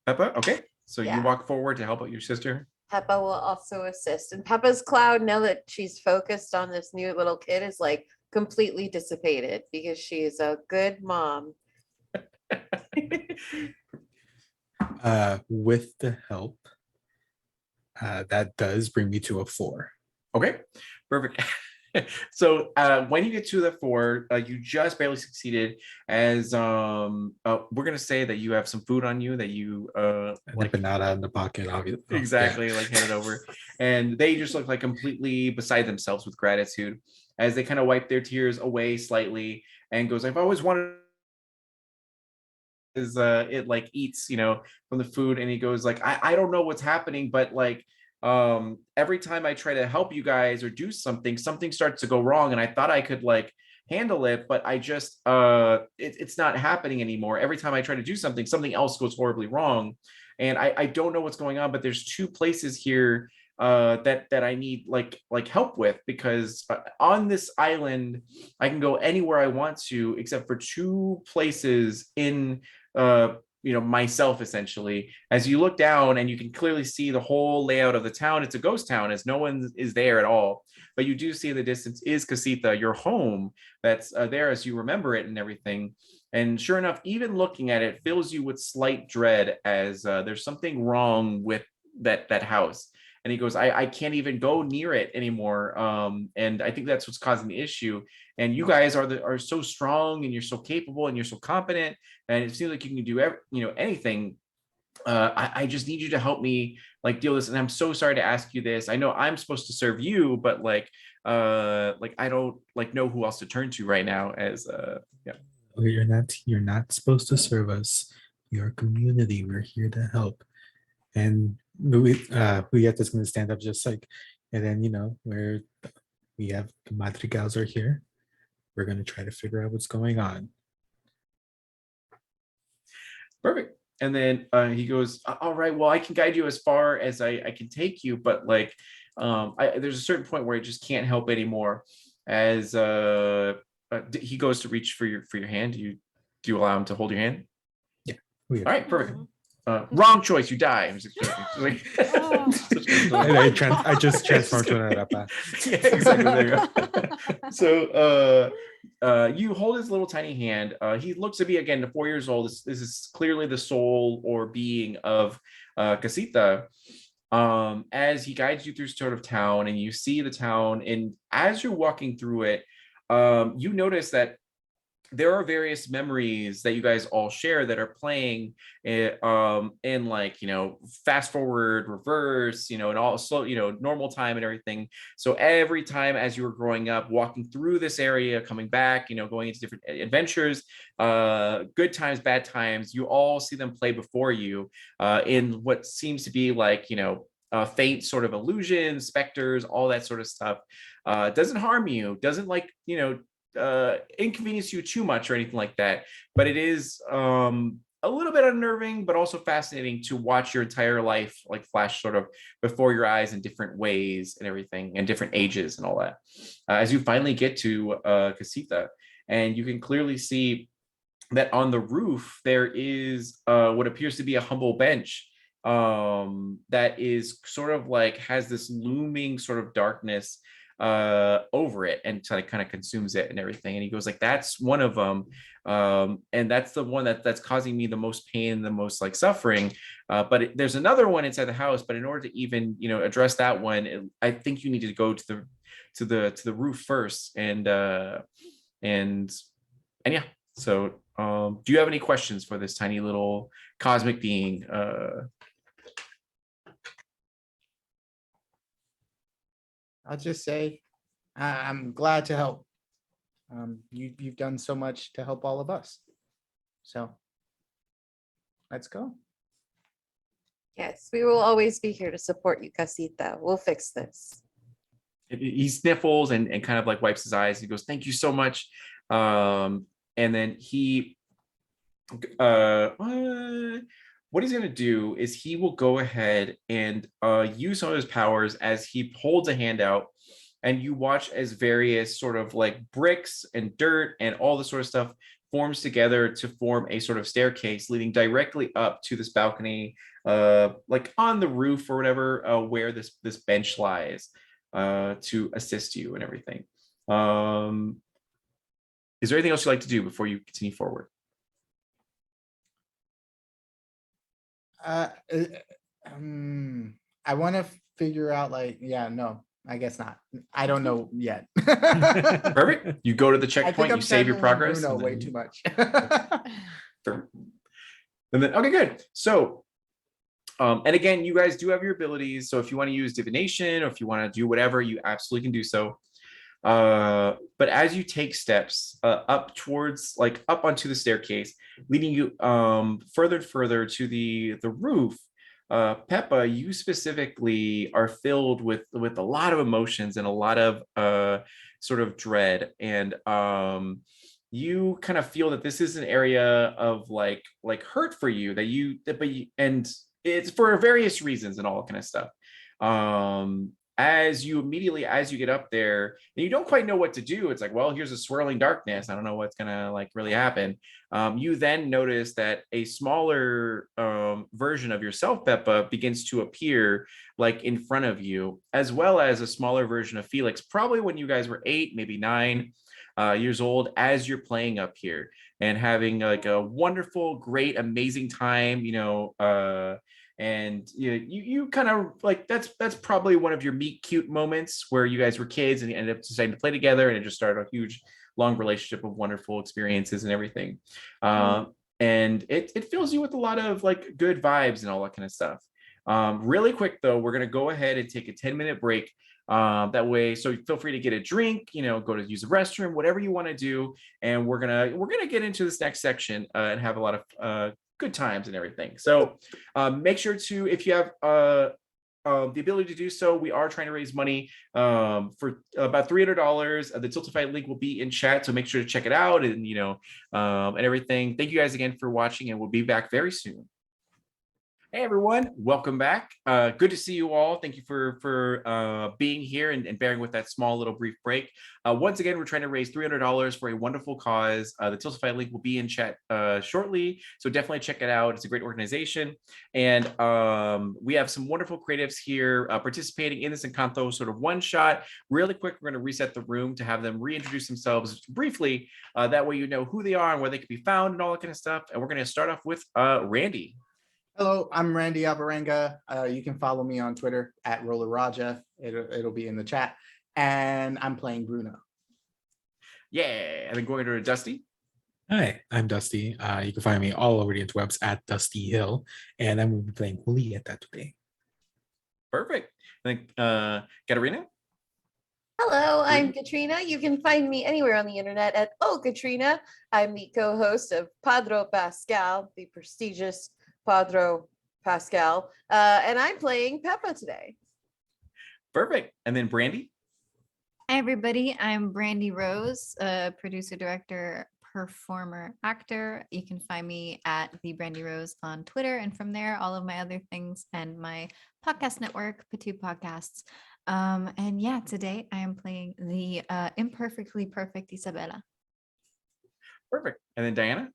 Peppa, okay. So you Yeah. walk forward to help out your sister. Peppa will also assist. And Peppa's cloud, now that she's focused on this new little kid, is like completely dissipated because she's a good mom. With the help, that does bring me to a 4. Okay, perfect. So when you get to the 4, you just barely succeeded as we're gonna say that you have some food on you that you Like banana in the pocket, obviously. exactly like handed over, and they just look like completely beside themselves with gratitude as they kind of wipe their tears away slightly and goes, I've always wanted is it like eats from the food, and he goes like I don't know what's happening, but like every time I try to help you guys or do something starts to go wrong, and I thought I could like handle it, but I just it's not happening anymore. Every time I try to do something else goes horribly wrong, and I don't know what's going on, but there's 2 places here that I need like help with, because on this island I can go anywhere I want to except for 2 places in myself, essentially. As you look down and you can clearly see the whole layout of the town, it's a ghost town as no one is there at all, but you do see in the distance is Casita, your home, that's there as you remember it and everything. And sure enough, even looking at it fills you with slight dread as there's something wrong with that house. And he goes, I can't even go near it anymore. And I think that's what's causing the issue. And you guys are so strong and you're so capable and you're so competent, and it seems like you can do anything. I just need you to help me like deal with this. And I'm so sorry to ask you this. I know I'm supposed to serve you, but like I don't like know who else to turn to right now. As yeah. You're not supposed to serve us. You're a community. We're here to help. And Julieta's going to stand up just like, and then where we have the madrigals are here. We're going to try to figure out what's going on. Perfect. And then he goes, all right, well, I can guide you as far as I can take you, but like there's a certain point where I just can't help anymore. As he goes to reach for your hand. Do you allow him to hold your hand? Yeah. All right, perfect. Wrong choice, you die. I was like, I just transformed to another Ttrpg. Yeah, exactly. There you go. So you hold his little tiny hand. He looks to be again 4 years old. This is clearly the soul or being of Casita. As he guides you through sort of town, and you see the town, and as you're walking through it, you notice that there are various memories that you guys all share that are playing in like, fast forward, reverse, and all slow, normal time and everything. So every time as you were growing up, walking through this area, coming back, going into different adventures, good times, bad times, you all see them play before you in what seems to be like, faint sort of illusions, specters, all that sort of stuff. Doesn't harm you, doesn't like, inconvenience you too much or anything like that, but it is a little bit unnerving, but also fascinating to watch your entire life like flash sort of before your eyes in different ways and everything, and different ages and all that, as you finally get to Casita. And you can clearly see that on the roof there is what appears to be a humble bench that is sort of like has this looming sort of darkness over it, and kind of consumes it and everything. And he goes like, that's one of them, and that's the one that's causing me the most pain, the most like suffering, but there's another one inside the house, but in order to even address that one, I think you need to go to the roof first. And yeah, so do you have any questions for this tiny little cosmic being? I'll just say I'm glad to help. You've done so much to help all of us. So let's go. Yes, we will always be here to support you, Casita. We'll fix this. He sniffles and kind of like wipes his eyes. He goes, thank you so much. And then he what he's going to do is he will go ahead and use some of his powers as he holds a hand out, and you watch as various sort of like bricks and dirt and all this sort of stuff forms together to form a sort of staircase leading directly up to this balcony, like on the roof or whatever, where this bench lies, to assist you and everything. Is there anything else you'd like to do before you continue forward? I want to figure out no, I guess not. I don't know yet. Perfect. You go to the checkpoint, you save your progress. Bruno way too much. And then, okay, good. So, and again, you guys do have your abilities. So if you want to use divination, or if you want to do whatever, you absolutely can do so. But as you take steps up towards, like up onto the staircase, leading you further and further to the roof, Peppa, you specifically are filled with a lot of emotions and a lot of sort of dread, and you kind of feel that this is an area of like hurt for you, and it's for various reasons and all that kind of stuff. As you get up there and you don't quite know what to do, it's like, well, here's a swirling darkness, I don't know what's gonna like really happen. You then notice that a smaller version of yourself, Peppa, begins to appear like in front of you, as well as a smaller version of Felix, probably when you guys were 8, maybe 9 years old, as you're playing up here and having like a wonderful, great, amazing time, and you kind of like, that's probably one of your meet cute moments where you guys were kids and you ended up deciding to play together, and it just started a huge long relationship of wonderful experiences and everything. And it fills you with a lot of like good vibes and all that kind of stuff. Really quick though, we're going to go ahead and take a 10-minute break. That way, so feel free to get a drink, go to use the restroom, whatever you want to do, and we're gonna get into this next section and have a lot of good times and everything. So make sure to, if you have the ability to do so, we are trying to raise money for about $300. The Tiltify link will be in chat, so make sure to check it out, and and everything. Thank you guys again for watching, and we'll be back very soon. Hey everyone, welcome back. Good to see you all. Thank you for being here and bearing with that small little brief break. Once again, we're trying to raise $300 for a wonderful cause. The Tiltify link will be in chat shortly, so definitely check it out. It's a great organization, and we have some wonderful creatives here participating in this Encanto sort of one shot. Really quick, we're going to reset the room to have them reintroduce themselves briefly. That way you know who they are and where they can be found and all that kind of stuff. And we're going to start off with Randy. Hello, I'm Randy Alvarenga. You can follow me on Twitter at Roller Raja. It'll be in the chat. And I'm playing Bruno. Yeah, and then going to Dusty. Hi, I'm Dusty. You can find me all over the interwebs at Dusty Hill, and I'm going to be playing Julieta today. Perfect. I think Katarina. Hello, I'm Katrina. You can find me anywhere on the internet at Oh Katrina. I'm the co-host of Padro Pascal, the prestigious Padro Pascal, and I'm playing Peppa today. Perfect. And then Brandy. Hi, everybody. I'm Brandy Rose, producer, director, performer, actor. You can find me at the Brandy Rose on Twitter, and from there, all of my other things and my podcast network, Patu Podcasts. And yeah, today I am playing the imperfectly perfect Isabella. Perfect. And then Diana.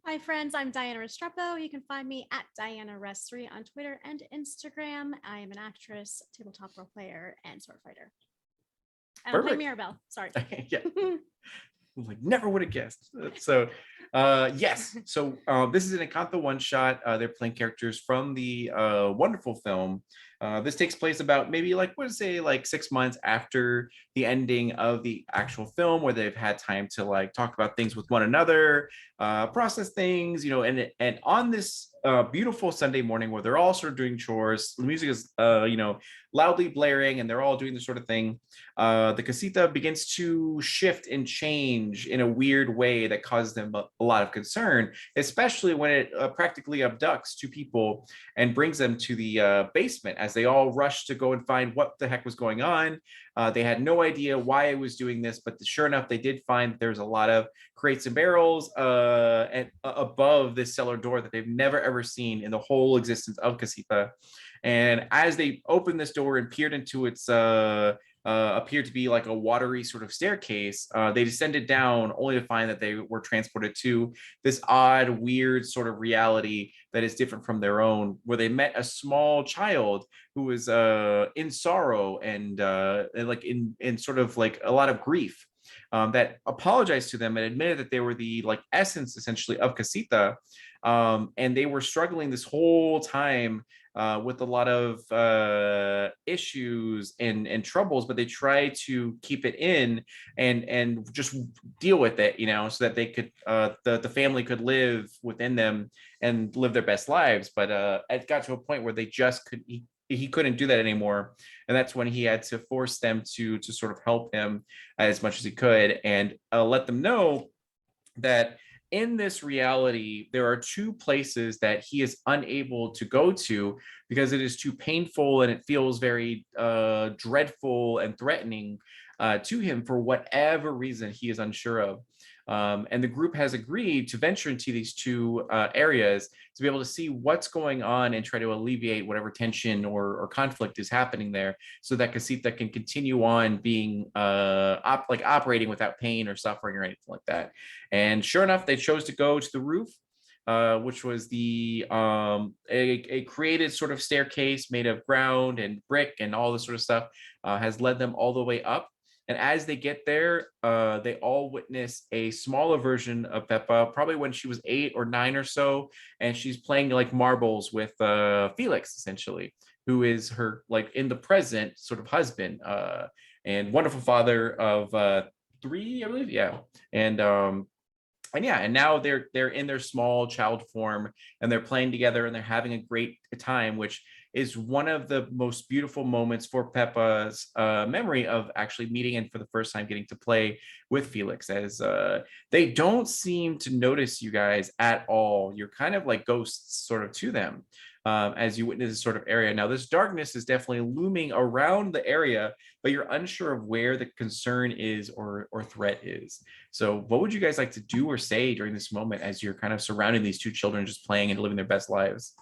Hi, friends. I'm Diana Restrepo. You can find me at Diana Rest3 on Twitter and Instagram. I am an actress, tabletop role player, and sword fighter. And I'm playing Mirabelle. Sorry. Yeah. Like never would have guessed. So yes. So this is an Encanto one shot. They're playing characters from the wonderful film. This takes place about maybe like what to say like 6 months after the ending of the actual film, where they've had time to like talk about things with one another, process things, you know, and on this beautiful Sunday morning where they're all sort of doing chores, the music is you know, loudly blaring and they're all doing this sort of thing. The casita begins to shift and change in a weird way that causes them a lot of concern, especially when it practically abducts two people and brings them to the basement as they all rush to go and find what the heck was going on. They had no idea why it was doing this, but sure enough, they did find there's a lot of crates and barrels above this cellar door that they've never ever seen in the whole existence of Casita. And as they opened this door and peered into its appeared to be like a watery sort of staircase, they descended down only to find that they were transported to this odd, weird sort of reality that is different from their own, where they met a small child who was in sorrow and like in sort of like a lot of grief. That apologized to them and admitted that they were the like essence essentially of Casita, and they were struggling this whole time with a lot of issues and troubles, but they try to keep it in and just deal with it, you know, so that they could the family could live within them and live their best lives. But it got to a point where they just could he couldn't do that anymore, and that's when he had to force them to sort of help him as much as he could and let them know that in this reality, there are two places that he is unable to go to because it is too painful and it feels very dreadful and threatening to him for whatever reason he is unsure of. And the group has agreed to venture into these two areas to be able to see what's going on and try to alleviate whatever tension or conflict is happening there, so that Casita can continue on being operating without pain or suffering or anything like that. And sure enough, they chose to go to the roof, which was a created sort of staircase made of ground and brick and all this sort of stuff, has led them all the way up. And as they get there, they all witness a smaller version of Peppa, probably when she was 8 or 9 or so, and she's playing like marbles with Felix, essentially, who is her like in the present sort of husband and wonderful father of 3, I believe, yeah, and yeah, and now they're in their small child form and they're playing together and they're having a great time, which is one of the most beautiful moments for Peppa's memory of actually meeting and for the first time getting to play with Felix, as they don't seem to notice you guys at all. You're kind of like ghosts sort of to them as you witness this sort of area. Now, this darkness is definitely looming around the area, but you're unsure of where the concern is or threat is. So what would you guys like to do or say during this moment as you're kind of surrounding these two children just playing and living their best lives?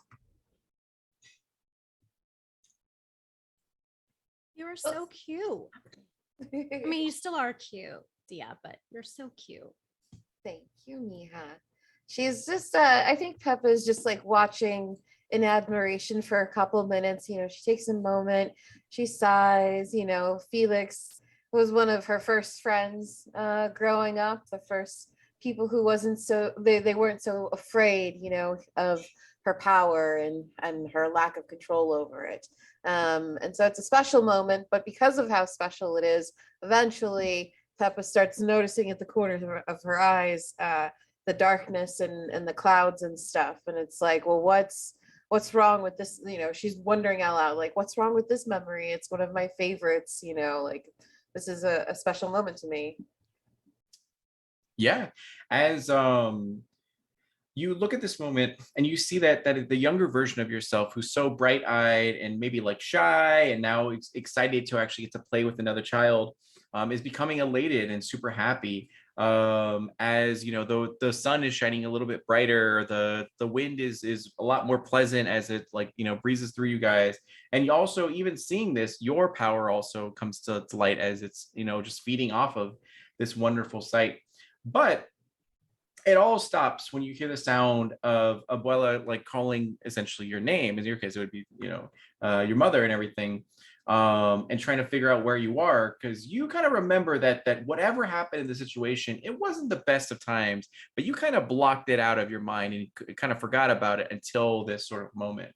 You are so cute. I mean, you still are cute, Dia, but you're so cute. Thank you, Mija. She's just, I think Peppa is just like watching in admiration for a couple of minutes. You know, she takes a moment, she sighs. You know, Felix was one of her first friends growing up, the first people who wasn't so, they weren't so afraid, you know, of her power and her lack of control over it. And so it's a special moment, but because of how special it is, eventually Peppa starts noticing at the corners of her eyes the darkness and the clouds and stuff. And it's like, well, what's wrong with this? You know, she's wondering out loud, like, what's wrong with this memory? It's one of my favorites, you know, like this is a special moment to me. Yeah, as you look at this moment and you see that the younger version of yourself, who's so bright-eyed and maybe like shy and now excited to actually get to play with another child, is becoming elated and super happy, as you know, the sun is shining a little bit brighter, the wind is a lot more pleasant as it, like, you know, breezes through you guys. And you also, even seeing this, your power also comes to light as it's, you know, just feeding off of this wonderful sight. But it all stops when you hear the sound of Abuela like calling essentially your name. In your case, it would be, you know, your mother and everything, and trying to figure out where you are, because you kind of remember that whatever happened in the situation, it wasn't the best of times, but you kind of blocked it out of your mind and you kind of forgot about it until this sort of moment.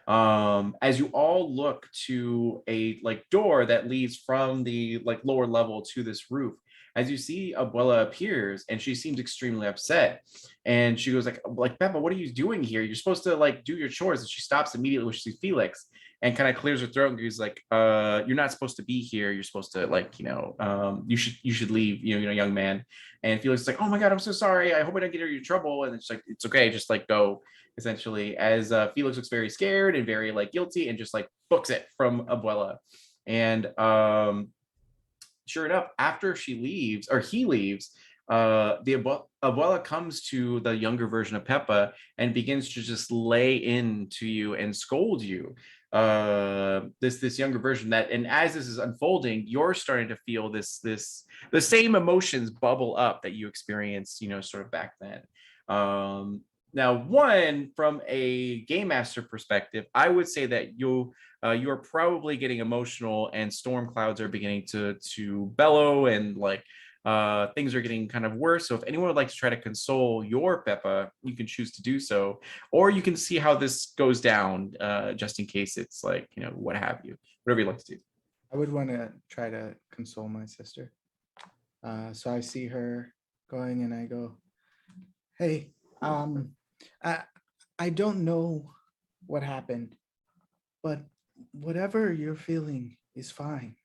As you all look to a like door that leads from the like lower level to this roof, as you see Abuela appears, and she seems extremely upset, and she goes like Peppa, what are you doing here? You're supposed to like do your chores. And she stops immediately when she sees Felix and kind of clears her throat and goes like, you're not supposed to be here. You're supposed to, like, you know, you should leave, you know, young man. And Felix is like, oh my God, I'm so sorry, I hope I don't get her in trouble. And it's like, it's okay, just like go, essentially, as Felix looks very scared and very like guilty and just like books it from Abuela. And sure enough, after she leaves, or he leaves, the Abuela comes to the younger version of Peppa and begins to just lay into you and scold you. This younger version, that, and as this is unfolding, you're starting to feel the same emotions bubble up that you experienced, you know, sort of back then. Now, one, from a game master perspective, I would say that you're probably getting emotional, and storm clouds are beginning to bellow, and like things are getting kind of worse. So if anyone would like to try to console your Peppa, you can choose to do so, or you can see how this goes down, just in case it's like, you know, what have you, whatever you'd like to do. I would want to try to console my sister. So I see her going and I go, hey, I don't know what happened, but whatever you're feeling is fine.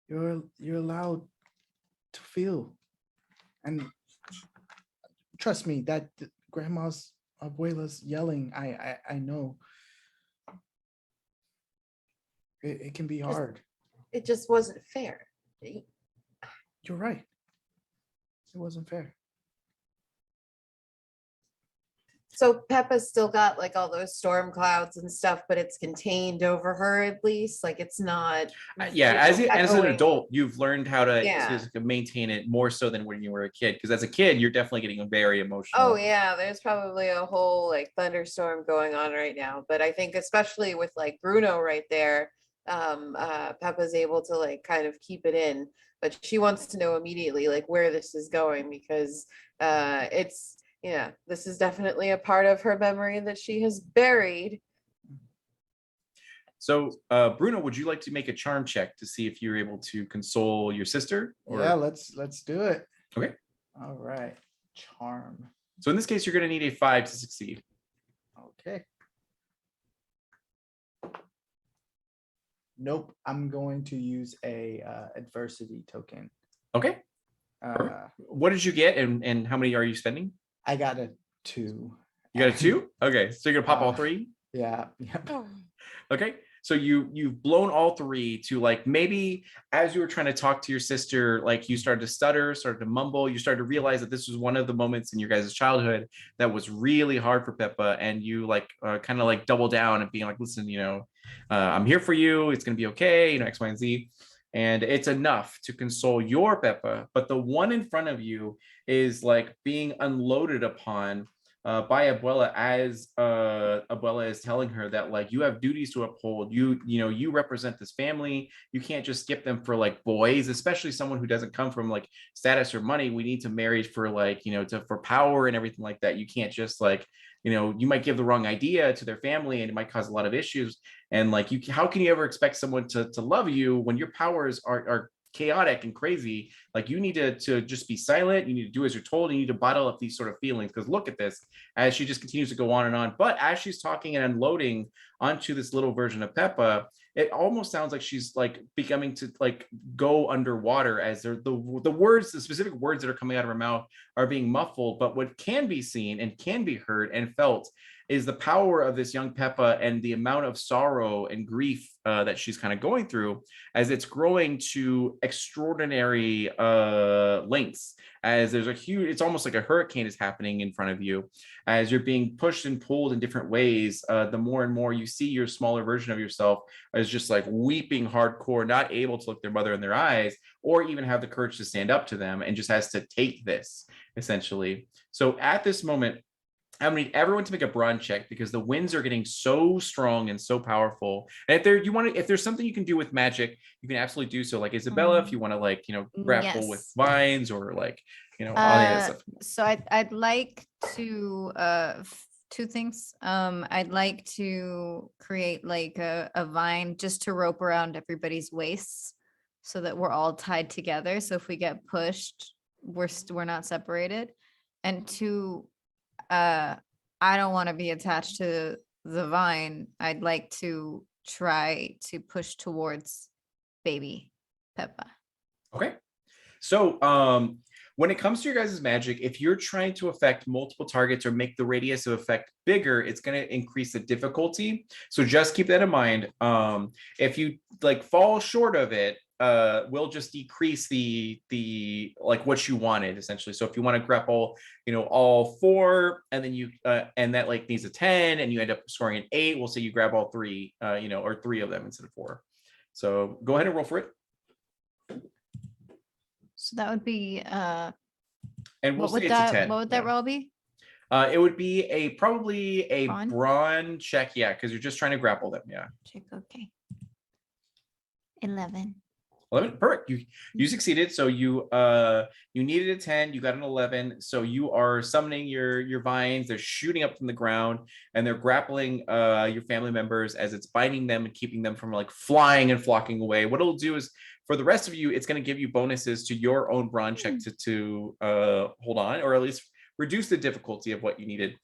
You're allowed to feel, and trust me, that grandma's, abuela's yelling, I know it can be hard. It just wasn't fair. You're right, it wasn't fair. So Peppa's still got like all those storm clouds and stuff, but it's contained over her at least. Like it's not. Yeah, as an echoing. adult, you've learned how to Yeah. to maintain it more so than when you were a kid. Because as a kid, you're definitely getting very emotional. Oh yeah, there's probably a whole like thunderstorm going on right now. But I think especially with like Bruno right there, Peppa's able to like kind of keep it in, but she wants to know immediately like where this is going, because it's, yeah, this is definitely a part of her memory that she has buried. So, Bruno, would you like to make a charm check to see if you're able to console your sister? Or... Yeah, let's do it. Okay. All right. Charm. So in this case, you're going to need a 5 to succeed. Okay. Nope. I'm going to use a adversity token. Okay. What did you get, and how many are you spending? I got a 2. You got a 2? Okay, so you're gonna pop all 3? Yeah. Yep. Okay, so you've blown all 3 to, like, maybe as you were trying to talk to your sister, like you started to stutter, started to mumble, you started to realize that this was one of the moments in your guys' childhood that was really hard for Peppa, and you like kind of like double down and being like, listen, you know, I'm here for you, it's gonna be okay, you know, X, Y, and Z. And it's enough to console your Peppa, but the one in front of you is like being unloaded upon by Abuela, as Abuela is telling her that like you have duties to uphold. You know, you represent this family. You can't just skip them for like boys, especially someone who doesn't come from like status or money. We need to marry for like, you know, for power and everything like that. You can't just like, you know, you might give the wrong idea to their family and it might cause a lot of issues. And like, how can you ever expect someone to love you when your powers are chaotic and crazy. Like you need to just be silent. You need to do as you're told. You need to bottle up these sort of feelings, because look at this as she just continues to go on and on. But as she's talking and unloading onto this little version of Peppa, it almost sounds like she's like becoming to like go underwater, as the words, the specific words that are coming out of her mouth are being muffled. But what can be seen and can be heard and felt is the power of this young Peppa and the amount of sorrow and grief that she's kind of going through, as it's growing to extraordinary lengths. As there's a huge, it's almost like a hurricane is happening in front of you. As you're being pushed and pulled in different ways, the more and more you see your smaller version of yourself as just like weeping hardcore, not able to look their mother in their eyes, or even have the courage to stand up to them, and just has to take this, essentially. So at this moment, I need everyone to make a brawn check, because the winds are getting so strong and so powerful. And if there's something you can do with magic, you can absolutely do so. Like Isabella, if you want to like, grapple with Yes. vines, or like, all that stuff. So I'd like to two things. I'd like to create like a vine just to rope around everybody's waists, so that we're all tied together. So if we get pushed, we're not separated. And two, I don't want to be attached to the vine. I'd like to try to push towards baby Peppa. Okay. So when it comes to your guys' magic, if you're trying to affect multiple targets or make the radius of effect bigger, it's going to increase the difficulty. So just keep that in mind. If you like fall short of it, we'll just decrease the like what you wanted, essentially. So if you want to grapple, all 4, and then you and that like needs a 10, and you end up scoring an 8, we'll say you grab all 3, or 3 of them instead of 4. So go ahead and roll for it. So that would be And we'll what say would it's a that 10. what would that roll be? It would be probably a Brawn? brawn check, yeah, because you're just trying to grapple them, yeah. Check, okay. 11. 11, perfect. You succeeded. So you needed a 10, you got an 11. So you are summoning your vines. They're shooting up from the ground, and they're grappling your family members as it's binding them and keeping them from like flying and flocking away. What it'll do is, for the rest of you, it's going to give you bonuses to your own brawn check to hold on, or at least reduce the difficulty of what you needed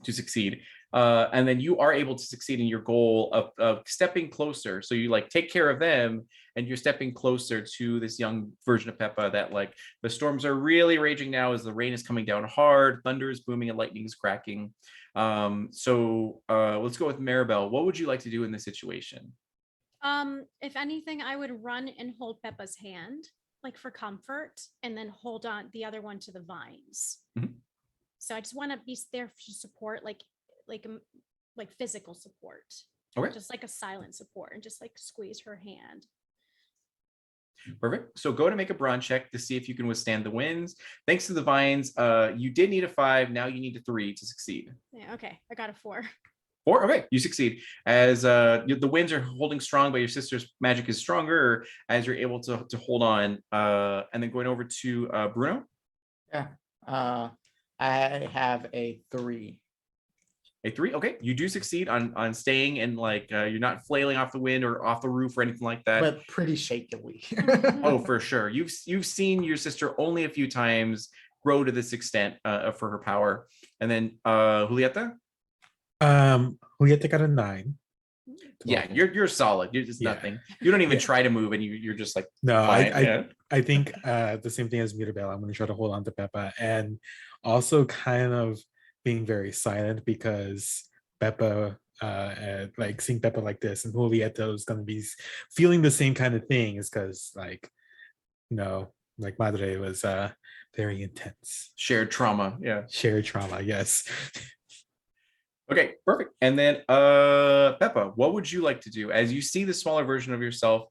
to succeed. And then you are able to succeed in your goal of stepping closer. So you like take care of them, and you're stepping closer to this young version of Peppa that like the storms are really raging now, as the rain is coming down hard, thunder is booming, and lightning is cracking. So let's go with Maribel. What would you like to do in this situation? If anything, I would run and hold Peppa's hand, like for comfort, and then hold on the other one to the vines. Mhm. So I just want to be there for support, like physical support. Okay. Just like a silent support, and just like squeeze her hand. Perfect. So go to make a brawn check to see if you can withstand the winds. Thanks to the vines, you did need a 5. Now you need a 3 to succeed. Yeah, okay. I got a 4. 4, okay, you succeed. As the winds are holding strong, but your sister's magic is stronger, as you're able to hold on. And then going over to Bruno. Yeah. I have a 3. A 3, okay. You do succeed on staying, and like you're not flailing off the wind or off the roof or anything like that. But pretty shakily. Oh, for sure. You've seen your sister only a few times grow to this extent for her power. And then Julieta? Julieta got a 9. Yeah, you're solid. You're just nothing. You don't even try to move, and you're just like No, fine. I think the same thing as Mirabelle. I'm going to try to hold on to Peppa, and also kind of being very silent, because Peppa, like seeing Peppa like this, and Julieta is going to be feeling the same kind of thing, is because like Madre was very intense. Shared trauma. Yeah. Shared trauma. Yes. Okay, perfect. And then Peppa, what would you like to do as you see the smaller version of yourself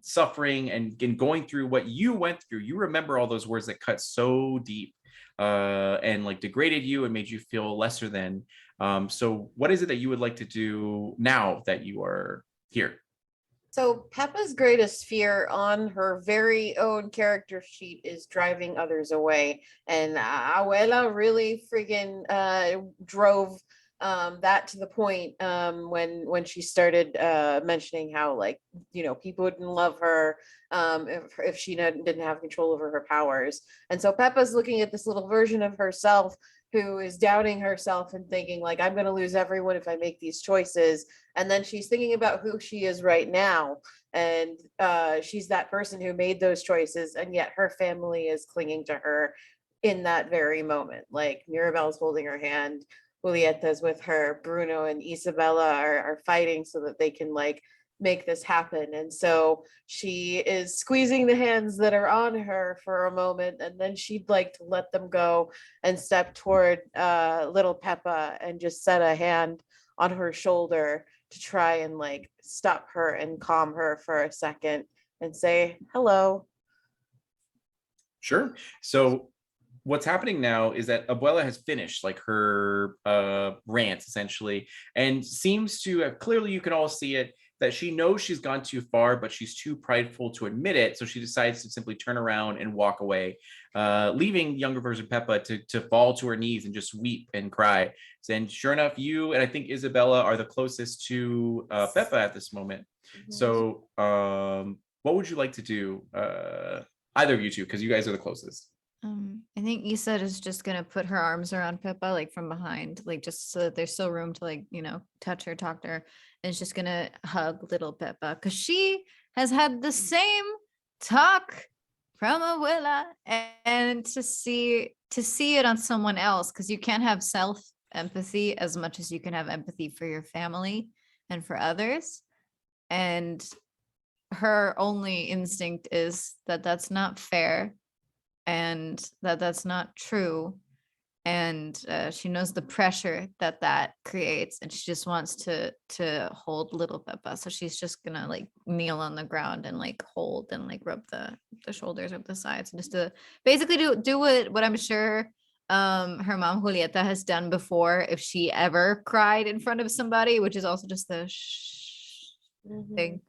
suffering and going through what you went through? You remember all those words that cut so deep and like degraded you and made you feel lesser than. So what is it that you would like to do now that you are here? So Peppa's greatest fear on her very own character sheet is driving others away. And Abuela really friggin' drove that to the point when she started mentioning how, like, people wouldn't love her if she didn't have control over her powers. And so Peppa's looking at this little version of herself who is doubting herself and thinking, like, I'm going to lose everyone if I make these choices. And then she's thinking about who she is right now. And she's that person who made those choices, and yet her family is clinging to her in that very moment. Like, Mirabelle's holding her hand, Julieta's with her, Bruno and Isabella are fighting so that they can, like, make this happen. And so she is squeezing the hands that are on her for a moment, and then she'd like to let them go and step toward little Peppa and just set a hand on her shoulder to try and, like, stop her and calm her for a second and say hello. Sure. So what's happening now is that Abuela has finished like her rant essentially, and seems to have, clearly you can all see it, that she knows she's gone too far, but she's too prideful to admit it. So she decides to simply turn around and walk away, leaving younger version Peppa to fall to her knees and just weep and cry. And sure enough, you and I think Isabella are the closest to Peppa at this moment. So what would you like to do? Either of you two, because you guys are the closest. I think Issa is just gonna put her arms around Pippa, like from behind, like just so that there's still room to, like, touch her, talk to her, and it's just gonna hug little Pippa because she has had the same talk from Abuela, and to see it on someone else, because you can't have self empathy as much as you can have empathy for your family and for others, and her only instinct is that that's not fair and that's not true, and she knows the pressure that creates, and she just wants to hold little Peppa. So she's just gonna, like, kneel on the ground and, like, hold and, like, rub the shoulders, rub the sides, and just to basically do what I'm sure her mom Julieta has done before if she ever cried in front of somebody, which is also just the shh thing.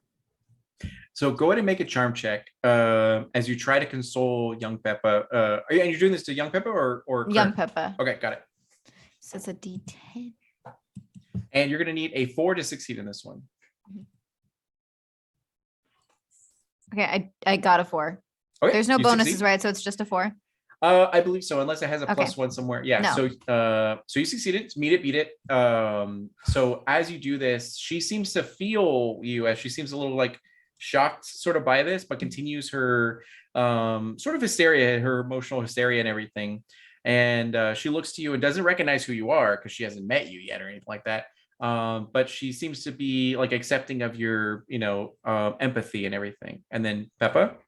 So go ahead and make a charm check as you try to console young Peppa. And you're doing this to young Peppa or Young current? Peppa. Okay, got it. So it's a D10. And you're gonna need a 4 to succeed in this one. Okay, I got a 4. Okay, There's no you bonuses, succeed. right? So it's just a 4. I believe so, unless it has a Okay. +1 somewhere. Yeah. No. So you succeeded. Meet it, beat it. So as you do this, she seems to feel you, as she seems a little, like, shocked sort of by this, but continues her sort of hysteria, her emotional hysteria and everything. And she looks to you and doesn't recognize who you are because she hasn't met you yet or anything like that. But she seems to be, like, accepting of your, empathy and everything. And then Peppa.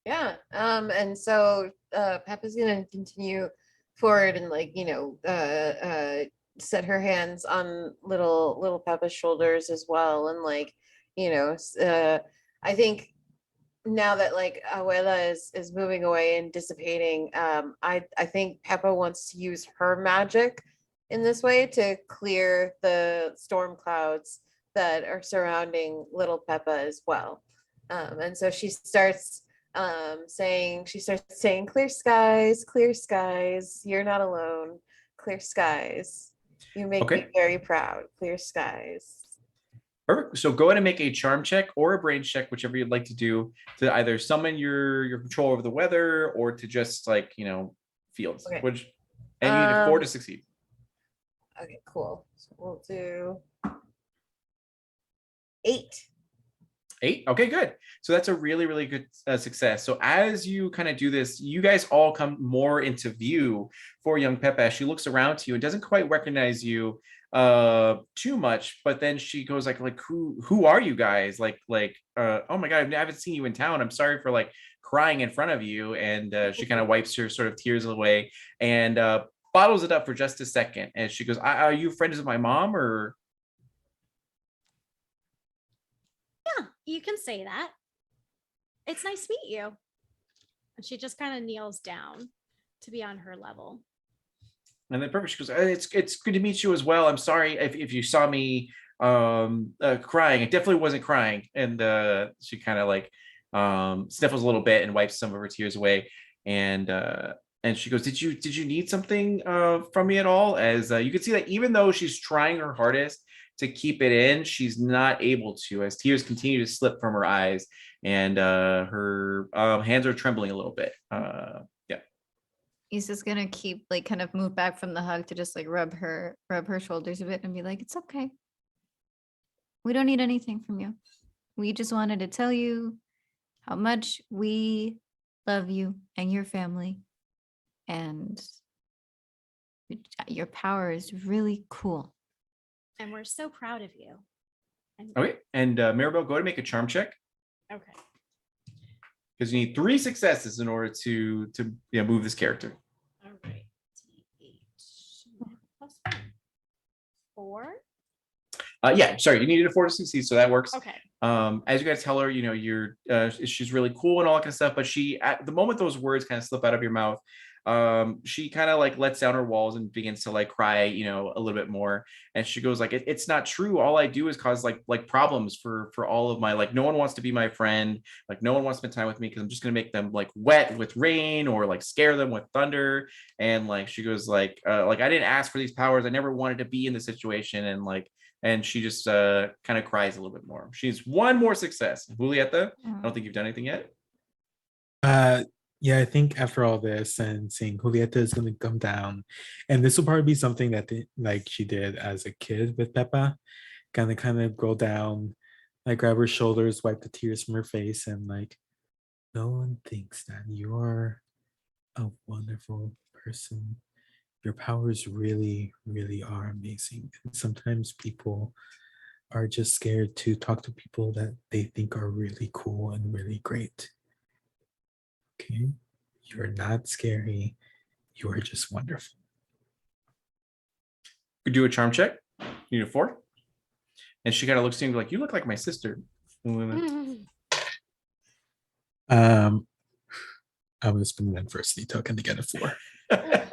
Yeah. And so Peppa's gonna continue forward and, like, set her hands on little Peppa's shoulders as well. And, like, I think now that, like, Abuela is moving away and dissipating, I think Peppa wants to use her magic in this way to clear the storm clouds that are surrounding little Peppa as well. And so she starts saying, clear skies, you're not alone, clear skies, you make me very proud, clear skies. Perfect. So go ahead and make a charm check or a brain check, whichever you'd like to do, to either summon your control over the weather or to just, like, fields. Okay. And you need a 4 to succeed. Okay, cool. So we'll do 8. 8. Okay, good. So that's a really, really good success. So as you kind of do this, you guys all come more into view for young Peppa as she looks around to you and doesn't quite recognize you too much, but then she goes like who are you guys? Like oh my God, I haven't seen you in town. I'm sorry for, like, crying in front of you. And she kind of wipes her sort of tears away and bottles it up for just a second. And she goes, are you friends with my mom or? Yeah, you can say that. It's nice to meet you. And she just kind of kneels down to be on her level. And then perfect. She goes, it's good to meet you as well. I'm sorry if you saw me crying. I definitely wasn't crying. And she kind of, like, sniffles a little bit and wipes some of her tears away. And and she goes, did you need something from me at all? As you can see that even though she's trying her hardest to keep it in, she's not able to, as tears continue to slip from her eyes, and her hands are trembling a little bit. Yeah. He's just gonna keep like kind of move back from the hug to just like rub her shoulders a bit and be like, it's okay. We don't need anything from you. We just wanted to tell you how much we love you and your family. And your power is really cool. And we're so proud of you. And Okay, and Maribel, go ahead and make a charm check, okay. because you need 3 successes in order to move this character. All right. +1. 4. Yeah, sorry, you needed a 4 to succeed, so that works. Okay. As you guys tell her, you're she's really cool and all that kind of stuff, but she, at the moment those words kind of slip out of your mouth, she kind of like lets down her walls and begins to like cry, a little bit more. And she goes like, it's not true. All I do is cause like problems for all of my, like, no one wants to be my friend. Like, no one wants to spend time with me because I'm just gonna make them like wet with rain or like scare them with thunder. And like she goes like I didn't ask for these powers. I never wanted to be in the situation. And she just kind of cries a little bit more. She's 1 more success. Julieta, I don't think you've done anything yet. Yeah, I think after all this and seeing Julieta is going to come down, and this will probably be something that like she did as a kid with Peppa, kind of go down, like grab her shoulders, wipe the tears from her face, and like, no one thinks that you're a wonderful person. Your powers really, really are amazing. And sometimes people are just scared to talk to people that they think are really cool and really great. Okay, you're not scary. You are just wonderful. You do a charm check. You need a 4. And she kind of looks at you like, you look like my sister. I'm gonna spend an adversity token to get a 4.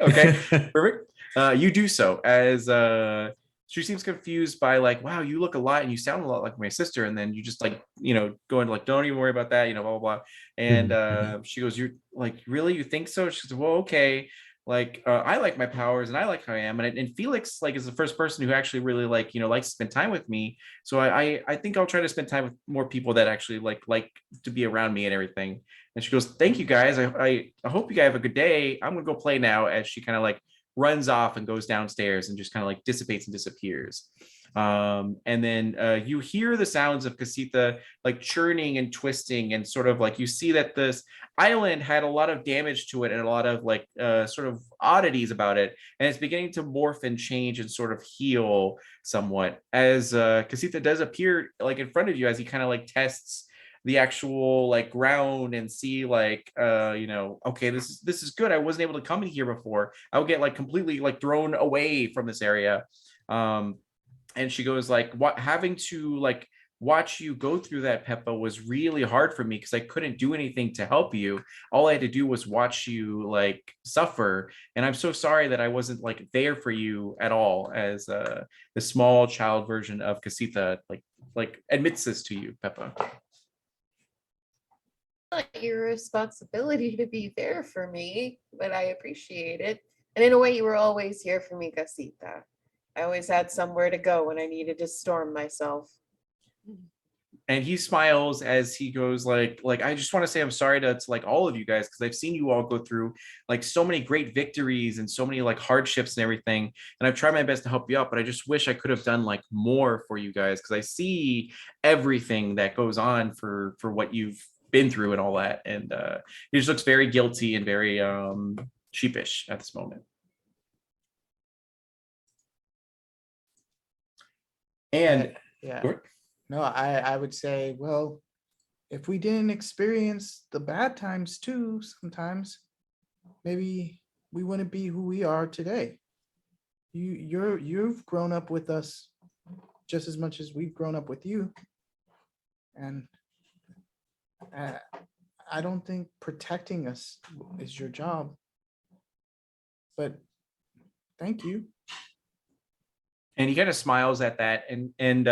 Okay, perfect. You do so as she seems confused by like, wow, you look a lot and you sound a lot like my sister. And then you just like, go into like, don't even worry about that, blah, blah, blah. And she goes, you're like, really? You think so? She says, well, okay. Like, I like my powers and I like how I am. And Felix like is the first person who actually really like, likes to spend time with me. So I think I'll try to spend time with more people that actually like to be around me and everything. And she goes, thank you guys. I hope you guys have a good day. I'm gonna go play now, as she kind of like runs off and goes downstairs and just kind of like dissipates and disappears. And then you hear the sounds of Casita like churning and twisting, and sort of like you see that this island had a lot of damage to it and a lot of like sort of oddities about it, and it's beginning to morph and change and sort of heal somewhat as Casita does appear like in front of you, as he kind of like tests the actual like ground and see like okay, this is good. I wasn't able to come in here before. I would get like completely like thrown away from this area. And she goes like, what, having to like watch you go through that, Peppa, was really hard for me because I couldn't do anything to help you. All I had to do was watch you like suffer, and I'm so sorry that I wasn't like there for you at all. As the small child version of Casita like admits this to you, Peppa. Not your responsibility to be there for me, but I appreciate it. And in a way, you were always here for me, Casita. I always had somewhere to go when I needed to storm myself. And he smiles as he goes like I just want to say I'm sorry to like all of you guys, because I've seen you all go through like so many great victories and so many like hardships and everything, and I've tried my best to help you out, but I just wish I could have done like more for you guys, because I see everything that goes on for what you've been through and all that. And he just looks very guilty and very sheepish at this moment. And yeah. No, I would say, well, if we didn't experience the bad times too, sometimes maybe we wouldn't be who we are today. You've grown up with us just as much as we've grown up with you. And I don't think protecting us is your job, but thank you. And he kind of smiles at that and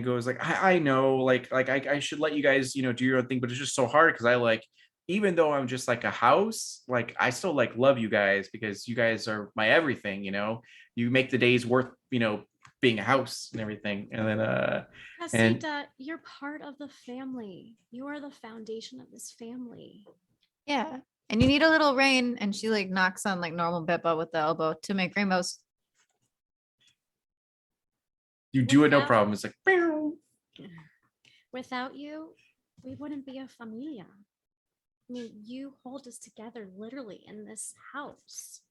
goes like, I know, like I should let you guys, do your own thing, but it's just so hard because I like, even though I'm just like a house, like I still like love you guys because you guys are my everything, you make the days worth, being a house and everything. And then and Casita, you're part of the family. You are the foundation of this family. Yeah. And you need a little rain. And she like knocks on like normal Beppa with the elbow to make rainbows. you do it no Without- problem. It's like Without you, we wouldn't be a familia. I mean, you hold us together literally in this house.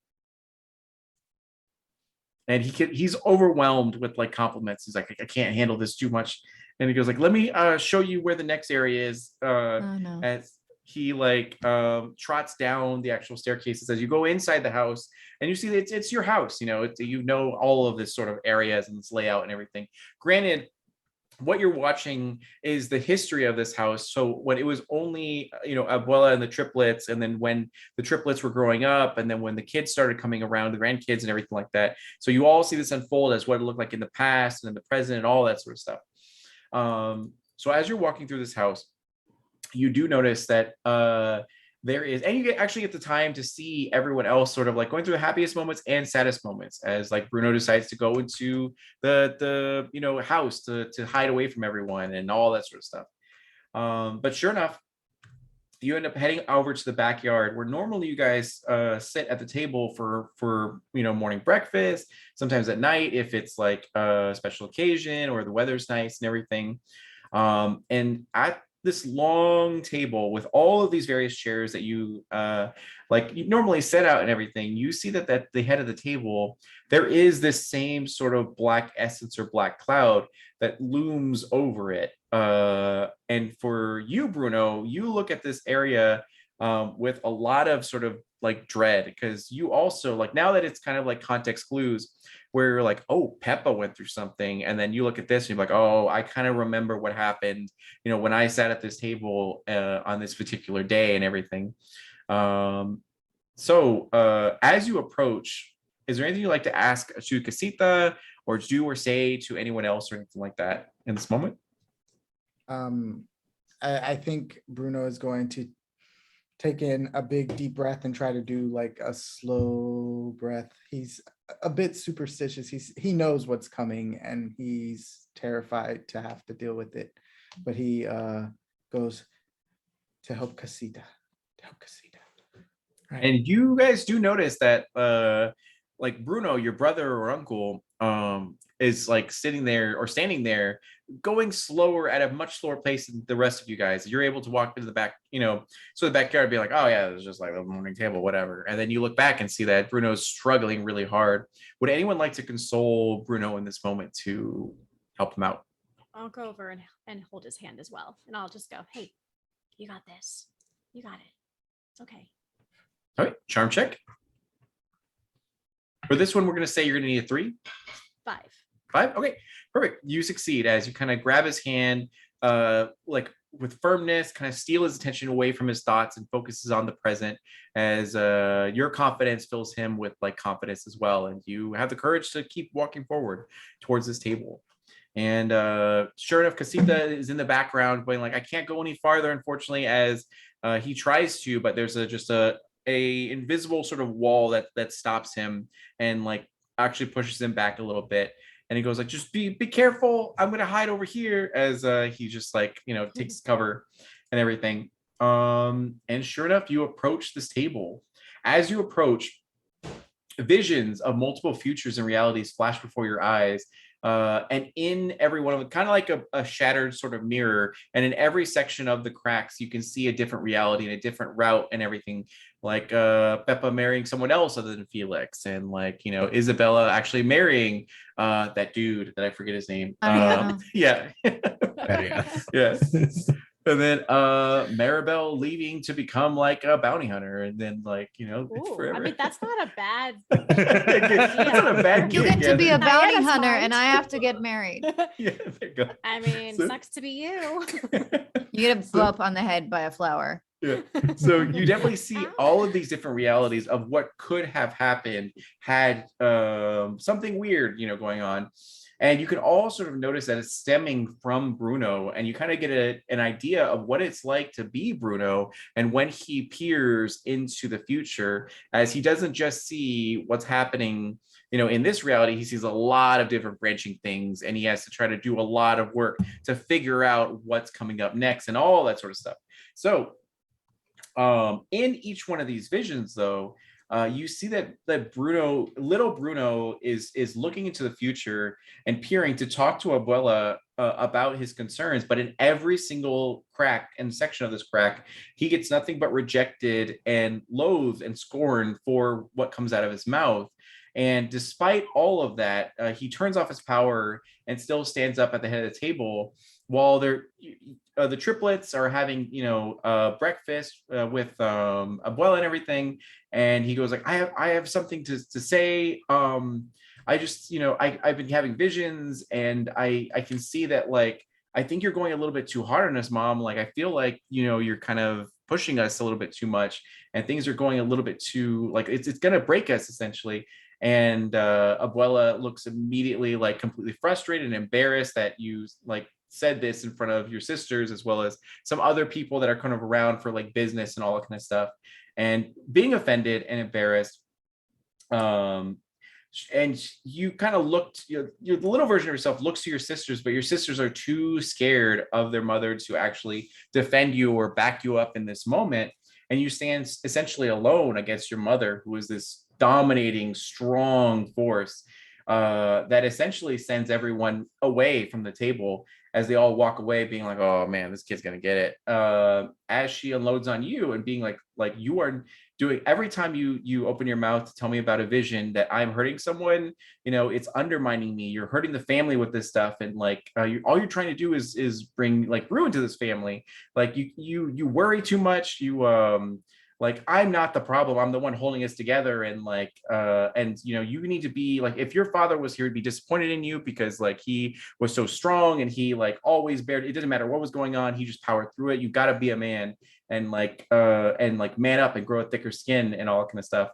and he's overwhelmed with like compliments. He's like, I can't handle this too much. And he goes like, let me show you where the next area is. Oh no. As he like trots down the actual staircases as you go inside the house, and you see that it's your house. All of this sort of areas and this layout and everything. Granted, what you're watching is the history of this house. So when it was only, Abuela and the triplets, and then when the triplets were growing up, and then when the kids started coming around, the grandkids and everything like that. So you all see this unfold as what it looked like in the past and in the present and all that sort of stuff. So as you're walking through this house, you do notice that there is, and you actually get the time to see everyone else sort of like going through the happiest moments and saddest moments as like Bruno decides to go into the house to hide away from everyone and all that sort of stuff. But sure enough, you end up heading over to the backyard where normally you guys sit at the table for morning breakfast, sometimes at night if it's like a special occasion or the weather's nice and everything. And at this long table with all of these various chairs that you normally set out and everything, you see that at the head of the table there is this same sort of black essence or black cloud that looms over it. And for you, Bruno, you look at this area with a lot of sort of like dread, because you also like, now that it's kind of like context clues where you're like, oh, Peppa went through something, and then you look at this and you're like, oh, I kind of remember what happened when I sat at this table on this particular day and everything. So as you approach, is there anything you'd like to ask to Casita or do or say to anyone else or anything like that in this moment? I think Bruno is going to take in a big deep breath and try to do like a slow breath. He's a bit superstitious. He knows what's coming and he's terrified to have to deal with it. But he goes to help Casita. Right. And you guys do notice that like Bruno, your brother or uncle, is like sitting there or standing there going slower at a much slower pace than the rest of you guys. You're able to walk into the back, so the backyard and be like, oh yeah, it's just like the morning table, whatever. And then you look back and see that Bruno's struggling really hard. Would anyone like to console Bruno in this moment to help him out? I'll go over and hold his hand as well. And I'll just go, hey, you got this. You got it. It's okay. All right, charm check. For this one, we're going to say you're going to need a 3. 5? Okay, perfect. You succeed as you kind of grab his hand, like with firmness, kind of steal his attention away from his thoughts and focuses on the present as your confidence fills him with like confidence as well. And you have the courage to keep walking forward towards this table. And sure enough, Casita is in the background going like, I can't go any farther, unfortunately, as he tries to, but there's just a invisible sort of wall that stops him and like actually pushes him back a little bit. And he goes like, just be careful. I'm going to hide over here as he just like, takes cover and everything. And sure enough, you approach this table. As you approach, visions of multiple futures and realities flash before your eyes. And in every one of them, kind of like a shattered sort of mirror, and in every section of the cracks, you can see a different reality and a different route and everything. Like Peppa marrying someone else other than Felix, and like Isabella actually marrying that dude that I forget his name. Yeah, yeah. And then Maribel leaving to become like a bounty hunter, and then like Ooh, I mean, that's not a bad. That's not a bad. You get to be a bounty Diana's hunter mind. and I have to get married. Yeah, there you go. I mean, So- sucks to be you. You get a blow up on the head by a flower. Yeah. So you definitely see all of these different realities of what could have happened had something weird, going on. And you can all sort of notice that it's stemming from Bruno, and you kind of get an idea of what it's like to be Bruno. And when he peers into the future, as he doesn't just see what's happening, in this reality, he sees a lot of different branching things, and he has to try to do a lot of work to figure out what's coming up next and all that sort of stuff. So in each one of these visions, though, you see that little Bruno, is looking into the future and peering to talk to Abuela about his concerns. But in every single crack and section of this crack, he gets nothing but rejected and loathed and scorned for what comes out of his mouth. And despite all of that, he turns off his power and still stands up at the head of the table while the triplets are having breakfast with Abuela and everything. And he goes like, I have something to say. I just I've been having visions, and I can see that, like, I think you're going a little bit too hard on us, Mom. Like, I feel like you're kind of pushing us a little bit too much, and things are going a little bit too, like, it's gonna break us essentially. And Abuela looks immediately like completely frustrated and embarrassed that you like said this in front of your sisters, as well as some other people that are kind of around for like business and all that kind of stuff. And being offended and embarrassed, and you kind of looked, the little version of yourself looks to your sisters, but your sisters are too scared of their mother to actually defend you or back you up in this moment. And you stand essentially alone against your mother, who is this dominating, strong force that essentially sends everyone away from the table as they all walk away being like, oh man, this kid's gonna get it. As she unloads on you and being like you are doing, every time you open your mouth to tell me about a vision that I'm hurting someone, it's undermining me. You're hurting the family with this stuff, and like all you're trying to do is bring like ruin to this family. Like you worry too much. Like, I'm not the problem. I'm the one holding us together. And like, you need to be like, if your father was here, he'd be disappointed in you because like he was so strong and he like always bared. It didn't matter what was going on. He just powered through it. You got to be a man and like man up and grow a thicker skin and all that kind of stuff.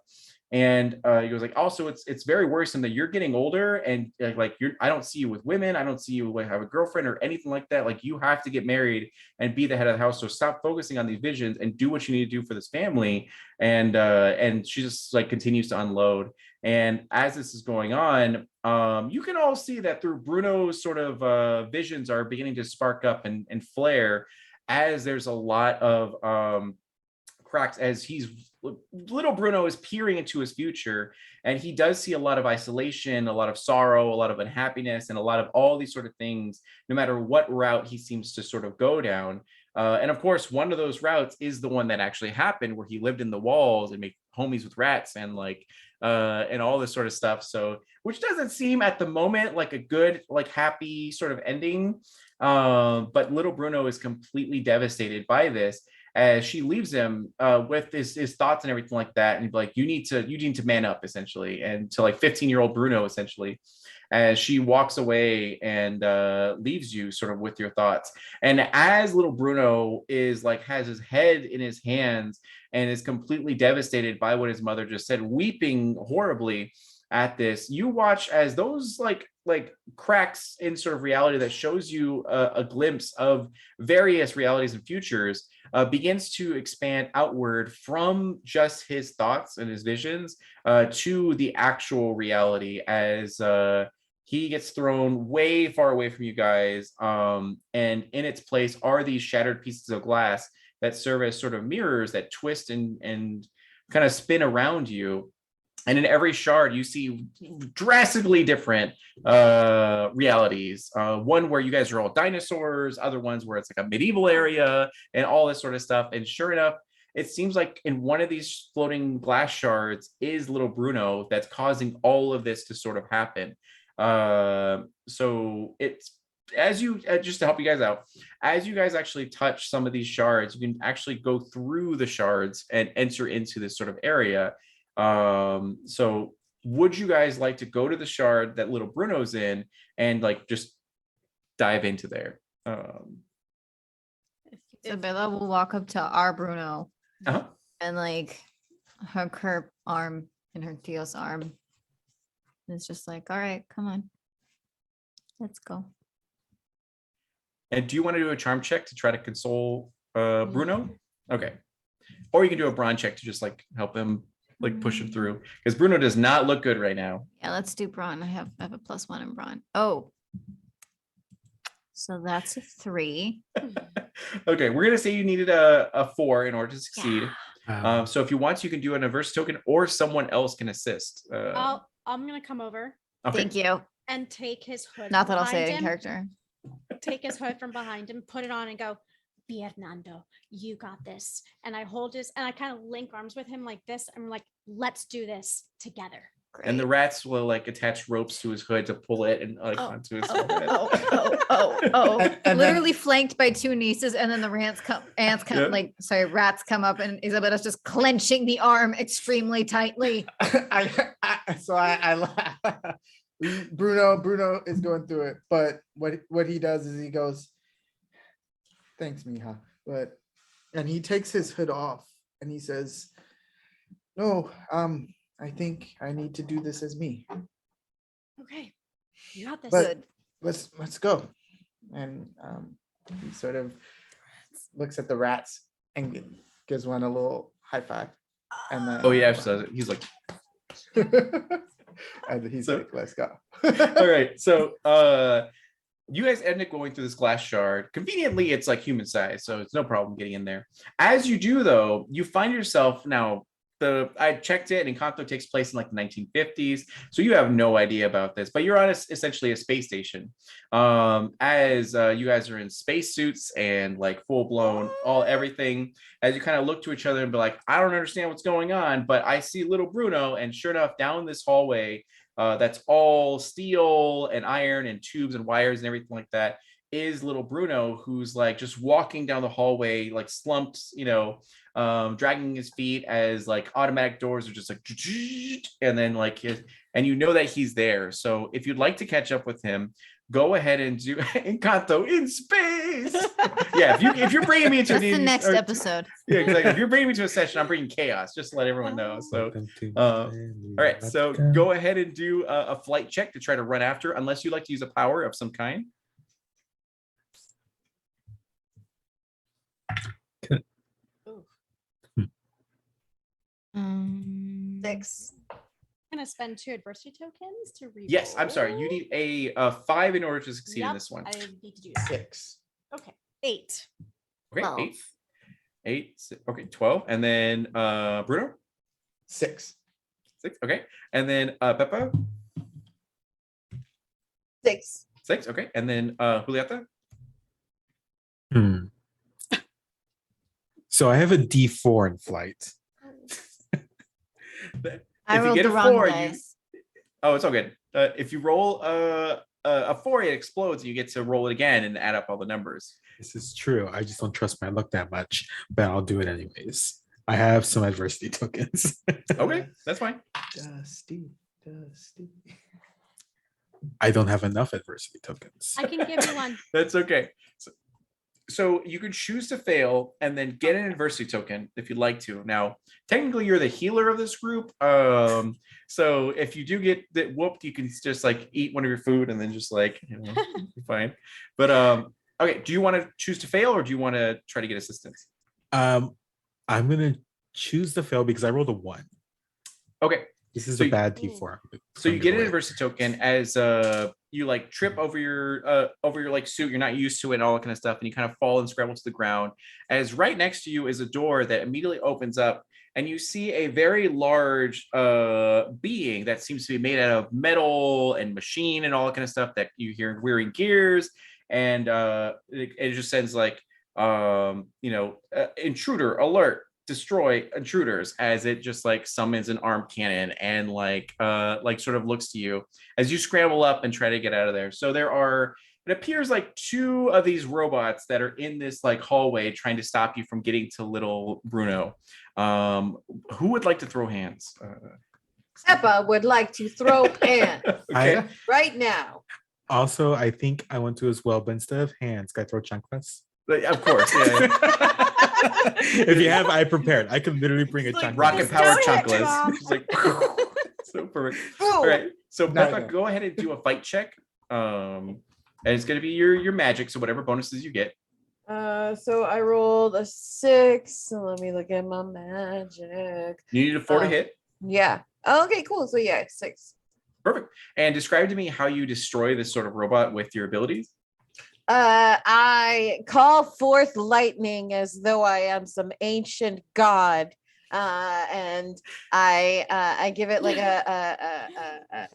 And he goes like, also, it's very worrisome that you're getting older and I don't see you with women. I don't see you like have a girlfriend or anything like that. Like, you have to get married and be the head of the house. So stop focusing on these visions and do what you need to do for this family. And she just like continues to unload. And as this is going on, you can all see that through Bruno's sort of visions are beginning to spark up and flare, as there's a lot of cracks as little Bruno is peering into his future, and he does see a lot of isolation, a lot of sorrow, a lot of unhappiness, and a lot of all these sort of things, no matter what route he seems to sort of go down. And of course, one of those routes is the one that actually happened, where he lived in the walls and made homies with rats and and all this sort of stuff. So, which doesn't seem at the moment like a good, like happy sort of ending. But little Bruno is completely devastated by this, as she leaves him with his thoughts and everything like that, and like, you need to man up, essentially, and to like 15-year-old Bruno, essentially, as she walks away and leaves you sort of with your thoughts. And as little Bruno is like has his head in his hands and is completely devastated by what his mother just said, weeping horribly at this, you watch as those like cracks in sort of reality that shows you a glimpse of various realities and futures begins to expand outward from just his thoughts and his visions to the actual reality, as he gets thrown way far away from you guys, and in its place are these shattered pieces of glass that serve as sort of mirrors that twist and kind of spin around you. And in every shard, you see drastically different realities. One where you guys are all dinosaurs, other ones where it's like a medieval area and all this sort of stuff. And sure enough, it seems like in one of these floating glass shards is little Bruno that's causing all of this to sort of happen. So it's, as you just to help you guys out, as you guys actually touch some of these shards, you can actually go through the shards and enter into this sort of area. So would you guys like to go to the shard that little Bruno's in and like just dive into there? Isabella will walk up to our Bruno Uh-huh. and like hug her arm and her Tio's arm. And it's just like, all right, come on. Let's go. And do you want to do a charm check to try to console Bruno? Okay. Or you can do a brawn check to just like help him like push him through, because Bruno does not look good right now. Yeah, let's do brawn. I have a +1 in brawn. Oh. So that's a 3. Okay, we're gonna say you needed a 4 in order to succeed. Yeah. So if you want, you can do an adverse token, or someone else can assist. I'm gonna come over Okay. Thank you. and take his hood. Not that I'll behind say it in him, character. Take his hood from behind him, put it on, and go, Fernando, you got this. And I hold his, and I kind of link arms with him like this. I'm like, let's do this together. Great. And the rats will like attach ropes to his hood to pull it and like Oh, onto his oh, head. oh. And then- Literally flanked by 2 nieces, and then the rats come, Yeah. rats come up, and Isabella's just clenching the arm extremely tightly. I laugh. Bruno is going through it, but what he does is he goes, thanks, Mija. And he takes his hood off and he says, no, I think I need to do this as me. Okay, you got this. But let's go. And he sort of looks at the rats and gives one a little high five. And then Oh yeah, so he's like, and he's So- like, let's go. all right. So you guys end up going through this glass shard. Conveniently, it's like human size, so it's no problem getting in there. As you do, though, you find yourself now. I checked it, and Encanto takes place in like the 1950s, so you have no idea about this. But you're on essentially a space station. As you guys are in spacesuits and like full blown everything. As you kind of look to each other and be like, I don't understand what's going on, but I see little Bruno, and sure enough, down this hallway. That's all steel and iron and tubes and wires and everything like that is little Bruno, who's like just walking down the hallway, like slumped, dragging his feet as like automatic doors are just like, and then like and you know that he's there. So if you'd like to catch up with him, go ahead and do Encanto in space. Yeah, if you're bringing me into That's the next or- episode. Yeah, exactly. If you're bringing me to a session, I'm bringing chaos, just to let everyone know. So all right, so go ahead and do a flight check to try to run after, unless you like to use a power of some kind. Um, 6. I'm gonna spend 2 adversity tokens to read. Yes, I'm sorry. You need a 5 in order to succeed in this one. I need to do that. 6. Okay, 8. Okay, 12. 8. Okay, 12. And then Bruno, 6. 6. Okay. And then Peppa, 6. 6. Okay. And then Julieta. So I have a D4 in flight. I If you rolled get the a wrong 4, dice. Oh, it's all good. If you roll a 4, it explodes, and you get to roll it again and add up all the numbers. This is true. I just don't trust my luck that much, but I'll do it anyways. I have some adversity tokens. Okay, that's fine. Dusty. I don't have enough adversity tokens. I can give you one. That's okay. So you could choose to fail and then get an adversity token if you'd like to. Now, technically, you're the healer of this group. So if you do get that whooped, you can just like eat one of your food and then just like, be fine. But okay, do you want to choose to fail, or do you want to try to get assistance? I'm gonna choose to fail because I rolled a 1. Okay, This is So a you- bad D4. so you get an adversity token as you like trip over your like suit. You're not used to it and all that kind of stuff, and you kind of fall and scramble to the ground. As right next to you is a door that immediately opens up, and you see a very large being that seems to be made out of metal and machine and all that kind of stuff that you hear whirring gears, and it just sends like intruder alert, destroy intruders, as it just like summons an armed cannon and like sort of looks to you as you scramble up and try to get out of there. So there are, it appears like 2 of these robots that are in this like hallway trying to stop you from getting to little Bruno. Who would like to throw hands? Peppa would like to throw hands Okay. right now. Also, I think I want to as well, but instead of hands, can I throw chanclas? Of course. Yeah. If you have, I prepared. I could literally bring a Like, chancla. Rocket Just powered don't hit chunkless. Trump. It's like so perfect. Boom. All right. So No, Peppa, no. go ahead and do a fight check. And it's going to be your magic, so whatever bonuses you get. So I rolled a 6. So let me look at my magic. You need a 4 to hit. Yeah. Okay, cool. So yeah, 6. Perfect. And describe to me how you destroy this sort of robot with your abilities. I call forth lightning as though I am some ancient god, and I give it like a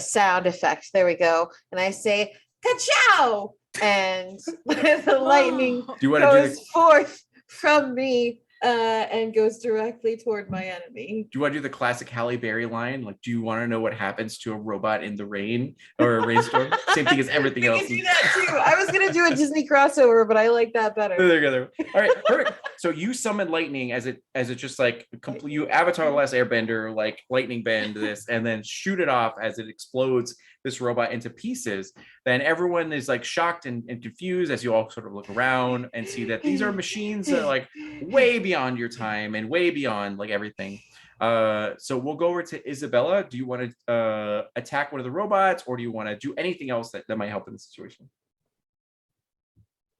sound effect. There we go, and I say "ka-chow," and the lightning Oh. Do you want to do goes forth from me and goes directly toward my enemy. Do you want to do the classic Halle Berry line? Like, do you want to know what happens to a robot in the rain or a rainstorm? Same thing as everything We else. can do that too. I was gonna do a Disney crossover, but I like that better. There you go. All right, perfect. So you summon lightning as it just like complete. You Avatar: The Last Airbender, like lightning bend this, and then shoot it off as it explodes this robot into pieces. Then everyone is like shocked and confused as you all sort of look around and see that these are machines that are like way beyond your time and way beyond like everything. So we'll go over to Isabella. Do you want to attack one of the robots, or do you want to do anything else that might help in the situation?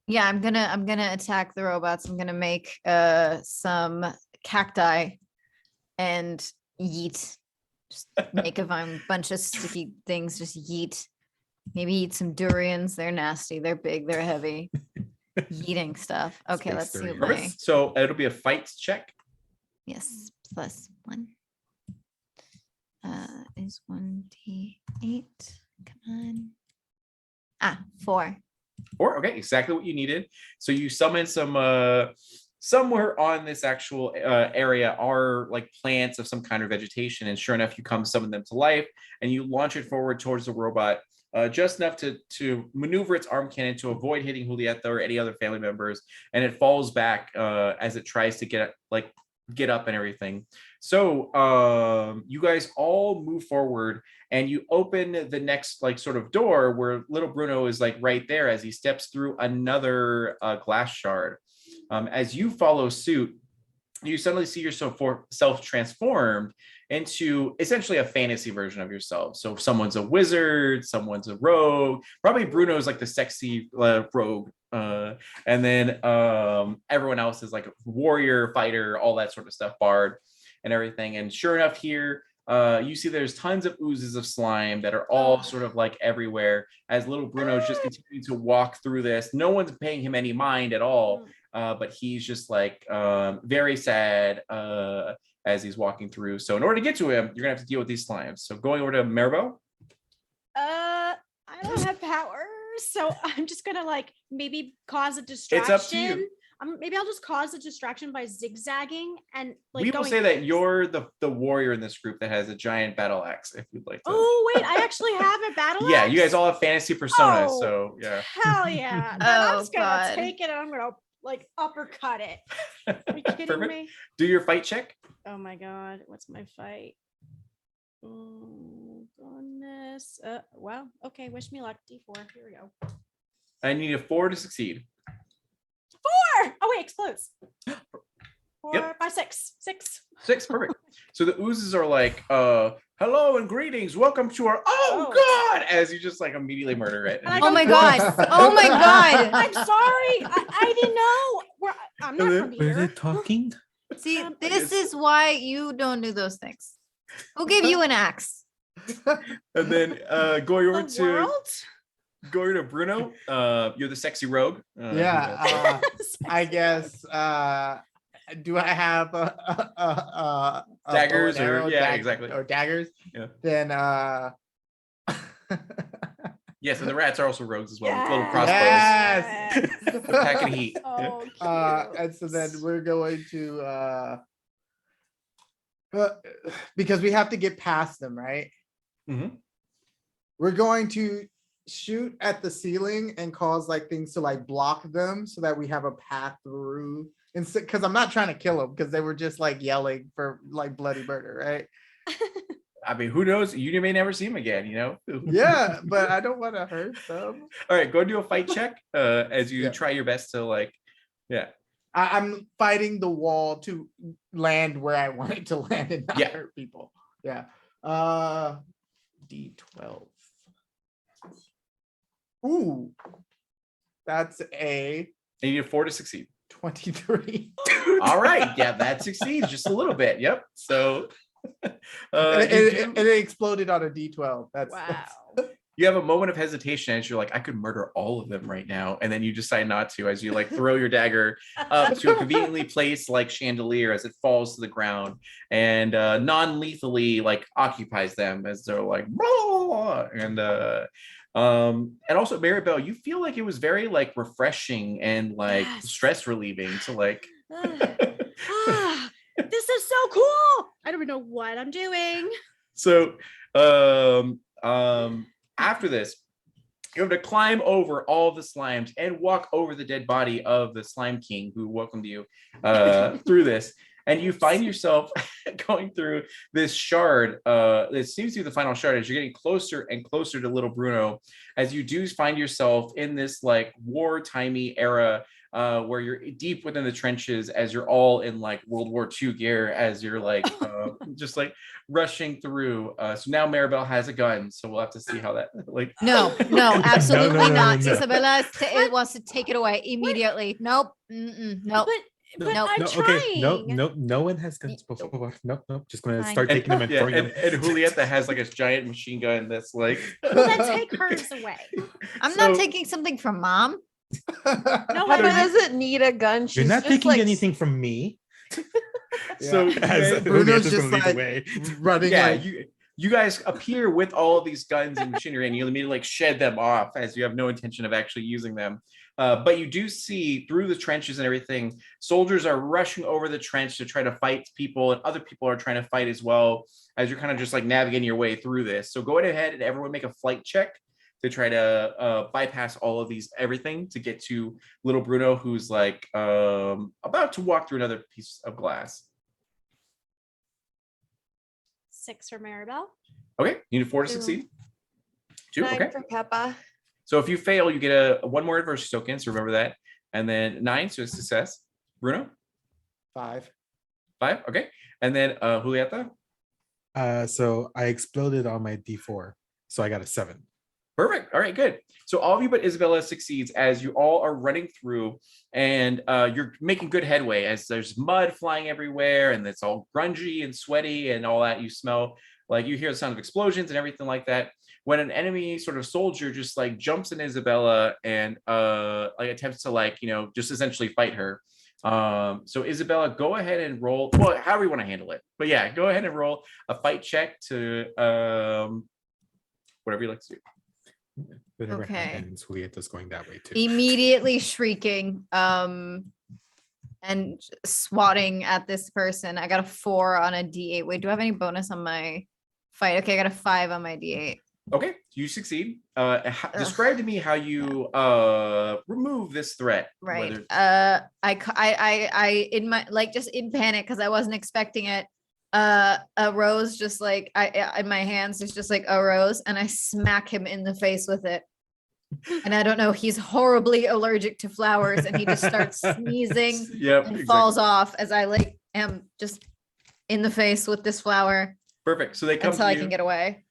Yeah, I'm gonna attack the robots. I'm gonna make some cacti and yeet. Just make a bunch of sticky things, just yeet. Maybe eat some durians. They're nasty, they're big, they're heavy. Eating stuff. Okay, Space let's see what durian. my So it'll be a fight check. yes, +1. Is 1d8. Come on. 4. Or okay, exactly what you needed. So you summon some somewhere on this actual area are like plants of some kind of vegetation, and sure enough, you come summon them to life, and you launch it forward towards the robot, just enough to maneuver its arm cannon to avoid hitting Julieta or any other family members, and it falls back as it tries to get up and everything. So you guys all move forward and you open the next like sort of door where little Bruno is like right there as he steps through another glass shard. As you follow suit, you suddenly see yourself transformed into essentially a fantasy version of yourself. So if someone's a wizard, someone's a rogue, probably Bruno's like the sexy rogue. And then everyone else is like a warrior, fighter, all that sort of stuff, bard and everything. And sure enough here, you see there's tons of oozes of slime that are all sort of like everywhere as little Bruno's just continuing to walk through this. No one's paying him any mind at all. But he's just like very sad as he's walking through. So in order to get to him, you're gonna have to deal with these slimes. So going over to Maribel. I don't have powers, so I'm just gonna like maybe cause a distraction. It's up to you. Maybe I'll just cause a distraction by zigzagging and like. We will say that you're the warrior in this group that has a giant battle axe. If you'd like to. Oh wait, I actually have a battle. Yeah, axe? you guys all have fantasy personas, Oh, so yeah. Hell yeah! Then I'm Oh, just gonna God. take it and I'm gonna like uppercut it. Are you kidding Perfect. me? Do your fight check. Oh my god, what's my fight? Oh goodness. Well, okay, wish me luck. D4. Here we go. I need a 4 to succeed. 4! Oh wait, explodes. 4, Yep. 5, 6. 6. 6, perfect. So the oozes are like, hello and greetings, welcome to our God, as you just like immediately murder it. And I Oh go, my god. Oh my god. I'm sorry. I didn't know. I'm not from Were they here. talking? See, this is why you don't do those things. Who gave you an axe? And then going over The to world? Bruno, you're the sexy rogue. Yeah, I guess. Do I have a Daggers bow and or- arrow, yeah, exactly. or daggers? Yeah. Then Yes, and the rats are also rogues as well, with little Yes. crossbows. yes. They're packing heat. Oh, cute. And so then we're going to because we have to get past them, right? Mhm. We're going to shoot at the ceiling and cause like things to like block them so that we have a path through. Because I'm not trying to kill them because they were just like yelling for like bloody murder, right? I mean, who knows? You may never see him again, you know? Yeah, but I don't want to hurt them. All right, go do a fight check as you Yeah. try your best to like, yeah. I'm fighting the wall to land where I want it to land and not Yeah. hurt people. Yeah. D12. Ooh, that's a And you need a 4 to succeed. 23. All right. Yeah, that succeeds just a little bit. Yep. So And you it exploded on a D12. Wow. you have a moment of hesitation as you're like, I could murder all of them right now. And then you decide not to as you like throw your dagger up to a conveniently placed like chandelier as it falls to the ground and non-lethally like occupies them as they're like, "Blah!" and also Maribel, you feel like it was very like refreshing and like Yes. stress relieving to like This is so cool. I don't even know what I'm doing. so after this, you have to climb over all the slimes and walk over the dead body of the slime king who welcomed you through this. And you find yourself going through this shard. It seems to be the final shard as you're getting closer and closer to little Bruno, as you do find yourself in this like war-timey era where you're deep within the trenches as you're all in like World War II gear as you're like just like rushing through. So now Maribel has a gun, so we'll have to see how that like. No, absolutely no, not. no. Isabella it wants to take it away immediately. Nope. Nope. But Nope. I'm No, trying. okay, no one has guns before. Nope. Just gonna Fine. start taking them and Yeah, throwing them. and Julieta has like a giant machine gun that's like. Well, then take hers away. I'm not So- taking something from mom. No, Pepper I doesn't need a gun. She's You're not just taking like, anything from me. So you As guys- Bruno's Julieta's just gonna lead the like way. running yeah, like you guys appear with all of these guns and machinery, and you immediately like shed them off as you have no intention of actually using them. But you do see through the trenches and everything, soldiers are rushing over the trench to try to fight people, and other people are trying to fight as well as you're kind of just like navigating your way through this. So go ahead and everyone make a flight check to try to bypass all of these everything to get to little Bruno, who's like about to walk through another piece of glass. 6 for Maribel. Okay, you need a 4 to 2. succeed. 2, 9 okay. for Peppa. So if you fail, you get a 1 more adversity token. So remember that. And then 9, so it's success. Bruno, 5. 5, okay. And then Julieta, So I exploded on my D4, so I got a 7. perfect. All right, good. So all of you but Isabella succeeds as you all are running through, and you're making good headway as there's mud flying everywhere, and it's all grungy and sweaty and all that. You smell like you hear the sound of explosions and everything like that. When an enemy sort of soldier just like jumps in Isabella and like attempts to like just essentially fight her. So Isabella, go ahead and roll. Well, however you want to handle it, but yeah, go ahead and roll a fight check to whatever you like to do. Whatever Okay. happens, Julieta's going that way too. Immediately shrieking and swatting at this person. I got a 4 on a D8. Wait, do I have any bonus on my fight? Okay, I got a 5 on my D8. Okay, you succeed. Describe to me how you remove this threat. Right. whether- I in my like just in panic because I wasn't expecting it. A rose just like I in my hands there's just like a rose and I smack him in the face with it. And I don't know, he's horribly allergic to flowers and he just starts sneezing Yep. and exactly. falls off as I like am just in the face with this flower Perfect. So they come until to I you. can get away.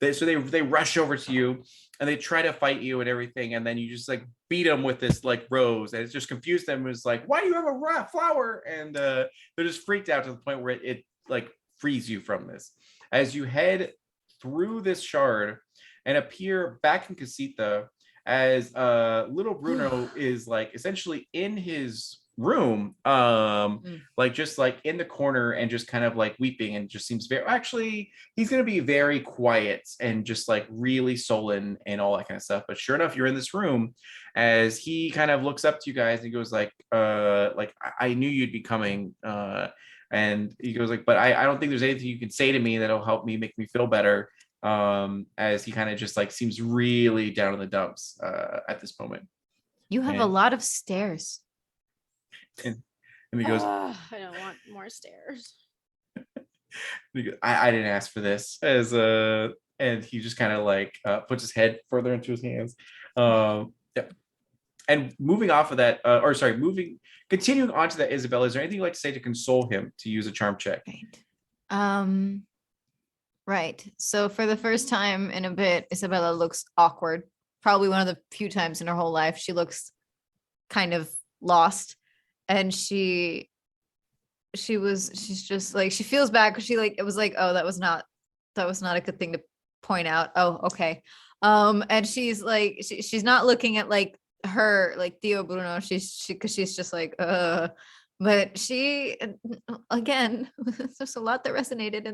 They rush over to you and they try to fight you and everything, and then you just like beat them with this like rose, and it just confused them. It was like, why do you have a flower? And they're just freaked out to the point where it like frees you from this. As you head through this shard and appear back in Casita, as little Bruno is like essentially in his room, like just like in the corner and just kind of like weeping, and just seems very actually he's gonna be very quiet and just like really sullen and all that kind of stuff. But sure enough, you're in this room as he kind of looks up to you guys and he goes like I knew you'd be coming, and he goes like, but I don't think there's anything you can say to me that'll help me make me feel better, as he kind of just like seems really down in the dumps at this moment. You have a And- lot of stairs. And he goes, I don't want more stairs. I didn't ask for this, as and he just kind of like puts his head further into his hands. Yeah. And moving off of that, continuing on to that, Isabella, is there anything you'd like to say to console him to use a charm check? Right. Right. So for the first time in a bit, Isabella looks awkward, probably one of the few times in her whole life she looks kind of lost, and she's just like, she feels bad because she like, it was like, oh, that was not a good thing to point out. Oh, okay. And she's like, she's not looking at like her, like Theo Bruno. Because she's just like, but she, again, there's a lot that resonated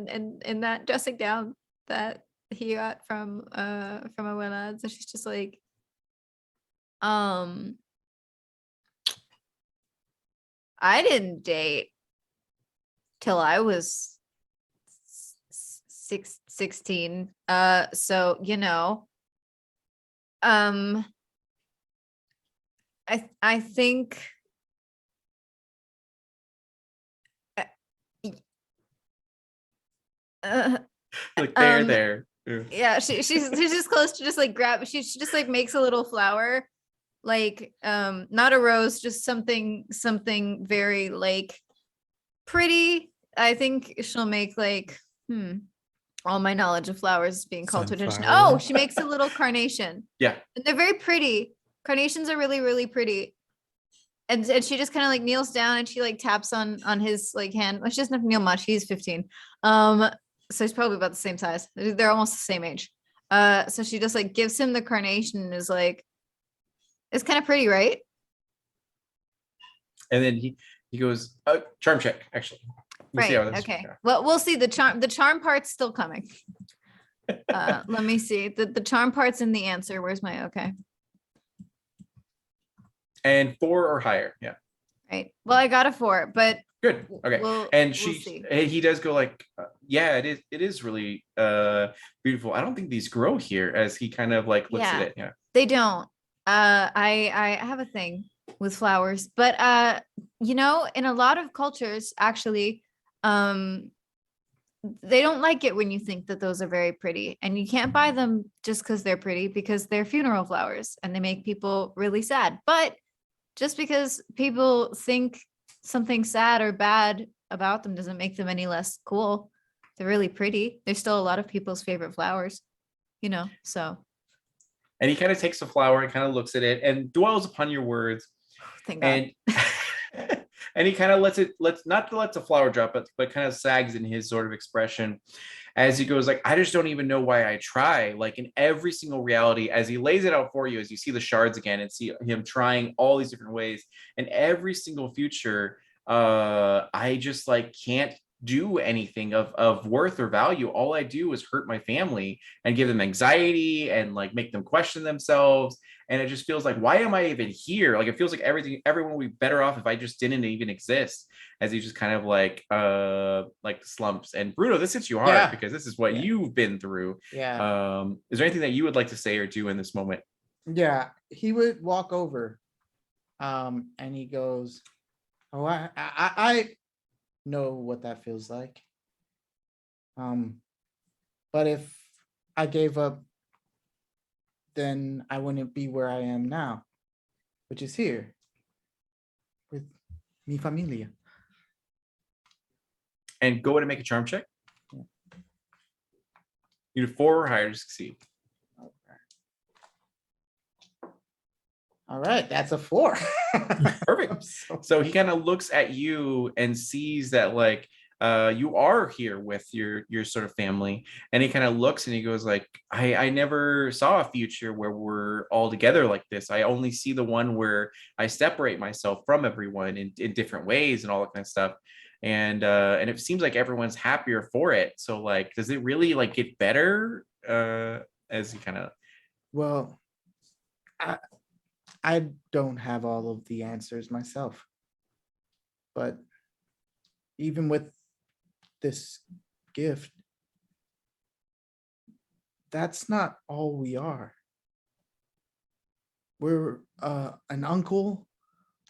in that dressing down that he got from Abuela. So she's just like, I didn't date till I was 16. So, you know, I think Like um, there. Yeah. yeah, she's just close to just like grab, she just like makes a little flower, like not a rose, just something very like pretty. I think she'll make like all my knowledge of flowers being called to attention. Oh, Sunflower. she makes a little carnation. Yeah. And they're very pretty. Carnations are really, really pretty. And she just kind of like kneels down and she like taps on his like hand. Well, she doesn't have to kneel much. He's 15. So he's probably about the same size. They're almost the same age. So she just like gives him the carnation and is like, it's kind of pretty, right? And then he goes, charm check, actually. We'll see Right. how this- Okay. yeah. Well, we'll see. The charm part's still coming. Let me see. The charm part's in the answer. Where's my okay? And 4 or higher. Yeah. Right. Well, I got a 4, but Good. Okay. we'll And he does go like, yeah, it is really beautiful. I don't think these grow here, as he kind of like looks at Yeah. it. Yeah. They don't. I have a thing with flowers, but you know, in a lot of cultures, actually, they don't like it when you think that those are very pretty, and you can't buy them just because they're pretty, because they're funeral flowers and they make people really sad. But just because people think something sad or bad about them doesn't make them any less cool. They're really pretty. They're still a lot of people's favorite flowers, you know, so. And he kind of takes the flower and kind of looks at it and dwells upon your words. Thank God. And and he kind of lets the flower drop, but kind of sags in his sort of expression as he goes like, I just don't even know why I try. Like in every single reality, as he lays it out for you, as you see the shards again and see him trying all these different ways, and every single future, I just like can't do anything of worth or value. All I do is hurt my family and give them anxiety and like make them question themselves. And it just feels like, why am I even here? Like it feels like everyone would be better off if I just didn't even exist. As he just kind of like slumps. And Bruno, this hits you hard Yeah. because this is what Yeah. you've been through. Yeah. Is there anything that you would like to say or do in this moment? Yeah. He would walk over, and he goes, "Oh, I know what that feels like. But if I gave up, then I wouldn't be where I am now, which is here with mi familia." And go ahead and make a charm check. Yeah. You do 4 or higher to succeed. All right, that's a 4. Perfect. So he kind of looks at you and sees that like you are here with your sort of family, and he kind of looks and he goes like, I never saw a future where we're all together like this. I only see the one where I separate myself from everyone in different ways and all that kind of stuff. And it seems like everyone's happier for it. So like, does it really like get better as he kind of Well, I don't have all of the answers myself, but even with this gift, that's not all we are. We're an uncle,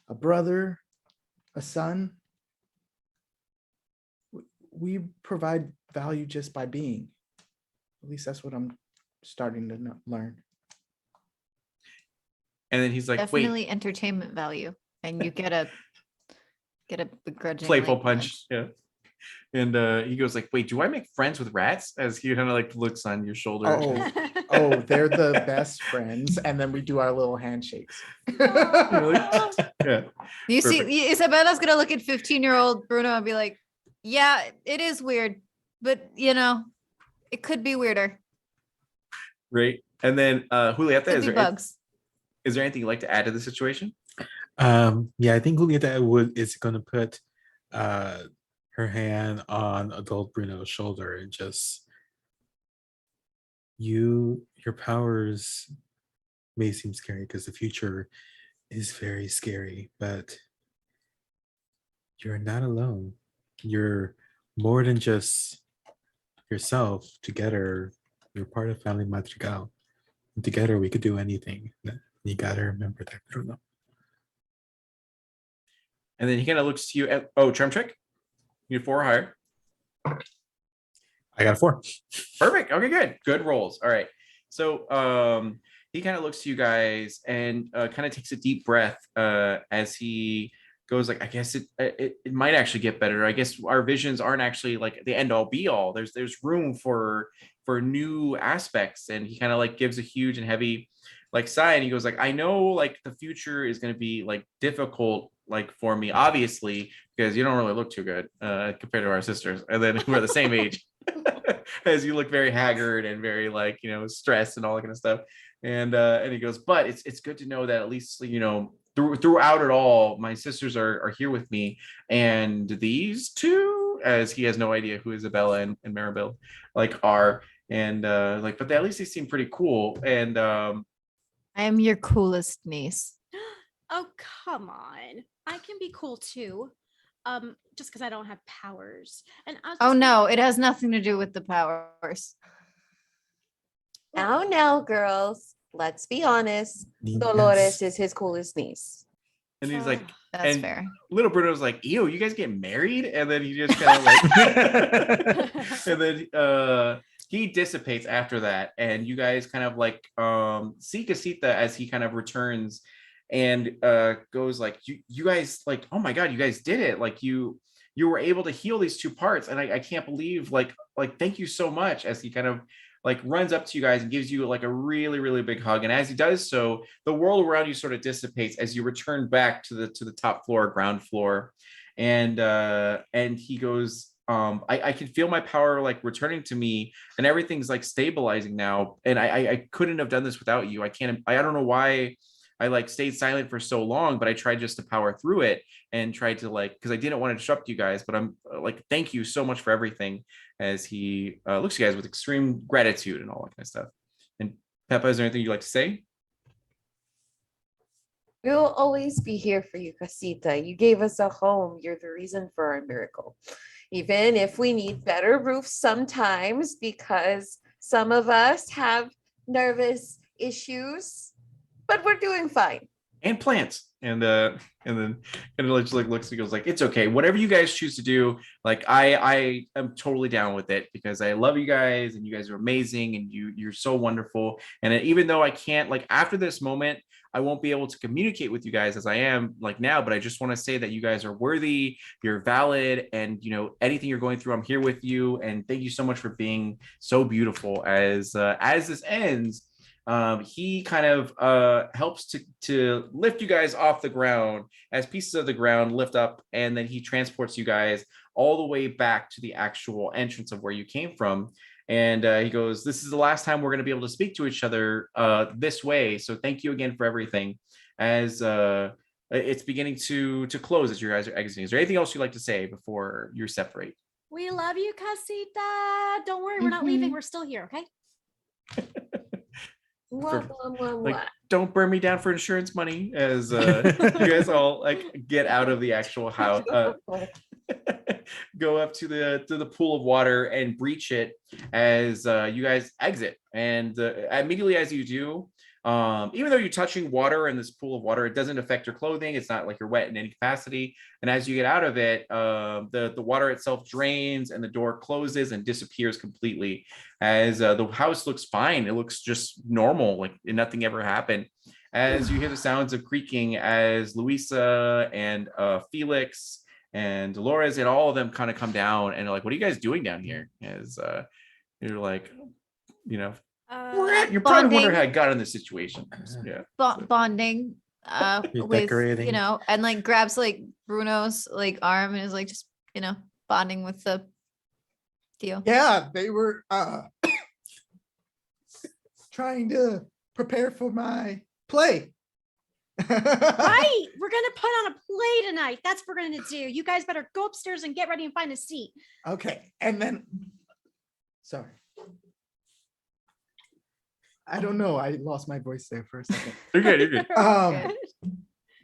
a brother, a son. We provide value just by being. At least that's what I'm starting to learn. and then he's like, Definitely wait, entertainment value, and you get a begrudging playful like, punch. Yeah. And he goes like, wait, do I make friends with rats? As he kind of like looks on your shoulder. Oh, oh, they're the best friends. And then we do our little handshakes. Aw. Yeah. You Perfect. see, Isabella's gonna look at 15-year-old Bruno and be like, yeah, it is weird, but it could be weirder. Great. And then Julieta, Could be bugs. is there anything you'd like to add to the situation? Yeah, I think Julieta is going to put her hand on adult Bruno's shoulder and just your powers may seem scary because the future is very scary, but you're not alone. You're more than just yourself. Together, you're part of Family Madrigal. And together, we could do anything. You gotta remember that, Bruno. And then he kind of looks to you at, oh, charm trick. You need 4 or higher. I got a 4. Perfect. Okay, good. Good rolls. All right. So he kind of looks to you guys and kind of takes a deep breath as he goes like, I guess it might actually get better. I guess our visions aren't actually like the end all be all. There's room for new aspects. And he kind of like gives a huge and heavy like sigh, and he goes like, I know like the future is going to be like difficult like for me, obviously, because you don't really look too good compared to our sisters, and then who are the same age. As you look very haggard and very like stressed and all that kind of stuff. And he goes, but it's good to know that at least throughout it all, my sisters are here with me, and these two, as he has no idea who Isabella and Maribel like are, and like, but at least they seem pretty cool. And I am your coolest niece. Oh, come on. I can be cool too. Just because I don't have powers. And I was Oh just- no, it has nothing to do with the powers. Now, girls, let's be honest. Dolores is his coolest niece. and he's like, That's and fair. little Bruno's like, ew, you guys get married? And then he just kind of like, and then he dissipates after that. And you guys kind of like see Casita as he kind of returns and goes like, you guys like, oh my God, you guys did it. Like you were able to heal these 2 parts. And I can't believe like, thank you so much, as he kind of like runs up to you guys and gives you like a really, really big hug. And as he does so, the world around you sort of dissipates as you return back to the top floor, ground floor. And he goes, I can feel my power like returning to me, and everything's like stabilizing now. And I couldn't have done this without you. I don't know why I like stayed silent for so long, but I tried just to power through it and tried to like, because I didn't want to disrupt you guys, but I'm like, thank you so much for everything, as he looks at you guys with extreme gratitude and all that kind of stuff. And Peppa, is there anything you'd like to say? We'll always be here for you, Casita. You gave us a home. You're the reason for our miracle. Even if we need better roofs sometimes, because some of us have nervous issues, but we're doing fine. And plants. And then kind of just like looks and goes like, it's okay, whatever you guys choose to do, like I am totally down with it, because I love you guys and you guys are amazing and you're so wonderful. And even though I can't, like, after this moment, I won't be able to communicate with you guys as I am like now, but I just want to say that you guys are worthy, you're valid, and anything you're going through, I'm here with you. And thank you so much for being so beautiful. As this ends, he kind of helps to lift you guys off the ground as pieces of the ground lift up, and then he transports you guys all the way back to the actual entrance of where you came from. And he goes, this is the last time we're going to be able to speak to each other this way. So thank you again for everything. As it's beginning to close as you guys are exiting. Is there anything else you'd like to say before you separate? We love you, Casita. Don't worry, we're not leaving. We're still here, okay? Like, don't burn me down for insurance money, as you guys all like get out of the actual house, go up to the pool of water and breach it as you guys exit. And immediately as you do, even though you're touching water in this pool of water, it doesn't affect your clothing. It's not like you're wet in any capacity. And as you get out of it, the water itself drains and the door closes and disappears completely, as the house looks fine. It looks just normal, like nothing ever happened. As you hear the sounds of creaking as Luisa and Felix and Dolores and all of them kind of come down and are like, what are you guys doing down here? As you're like, you know, you're probably wondering how I got in this situation. Yeah. Bonding with, Redecorating. you know, and like grabs like Bruno's like arm and is like just, you know, bonding with the deal. Yeah, they were trying to prepare for my play. Right. We're gonna put on a play tonight. That's what we're gonna do. You guys better go upstairs and get ready and find a seat. Okay, and then, sorry. I don't know. I lost my voice there for a second. You're good. You're good.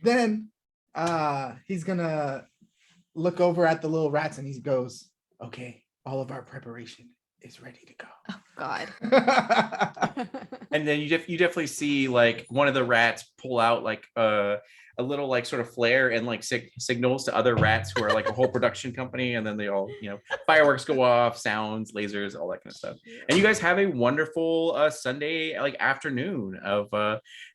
Then he's gonna look over at the little rats and he goes, okay, all of our preparation is ready to Oh God. go. And then you definitely see like one of the rats pull out like a little like sort of flare and like signals to other rats who are like a whole production company, and then they all, you know, fireworks go off, sounds, lasers, all that kind of stuff. And you guys have a wonderful Sunday like afternoon of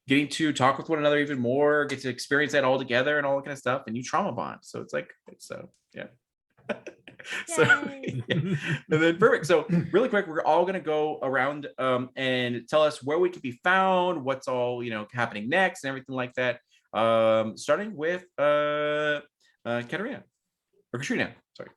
getting to talk with one another even more, get to experience that all together and all that kind of stuff, and you trauma bond. So it's like, so yeah. So Yay. yeah. And then perfect. So really quick, we're all gonna go around and tell us where we can be found, what's all, you know, happening next and everything like that. Starting with Katrina or Katrina, sorry.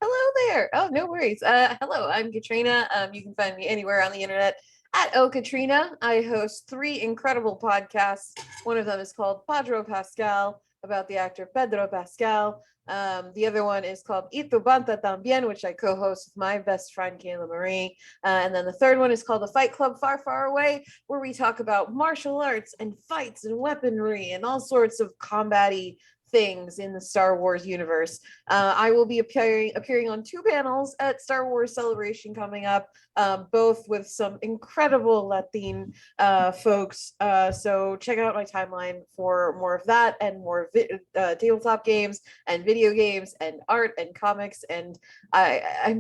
Hello there. Oh, no worries. Hello, I'm Katrina. You can find me anywhere on the internet at Katrina. I host 3 incredible podcasts. One of them is called Pedro Pascal, about the actor Pedro Pascal. The other one is called Y tu banta también, which I co-host with my best friend Kayla Marie. And then the third one is called The Fight Club Far, Far Away, where we talk about martial arts and fights and weaponry and all sorts of combat-y things in the Star Wars universe. I will be appearing on 2 panels at Star Wars Celebration coming up, both with some incredible Latin folks. So check out my timeline for more of that and more tabletop games and video games and art and comics. And I'm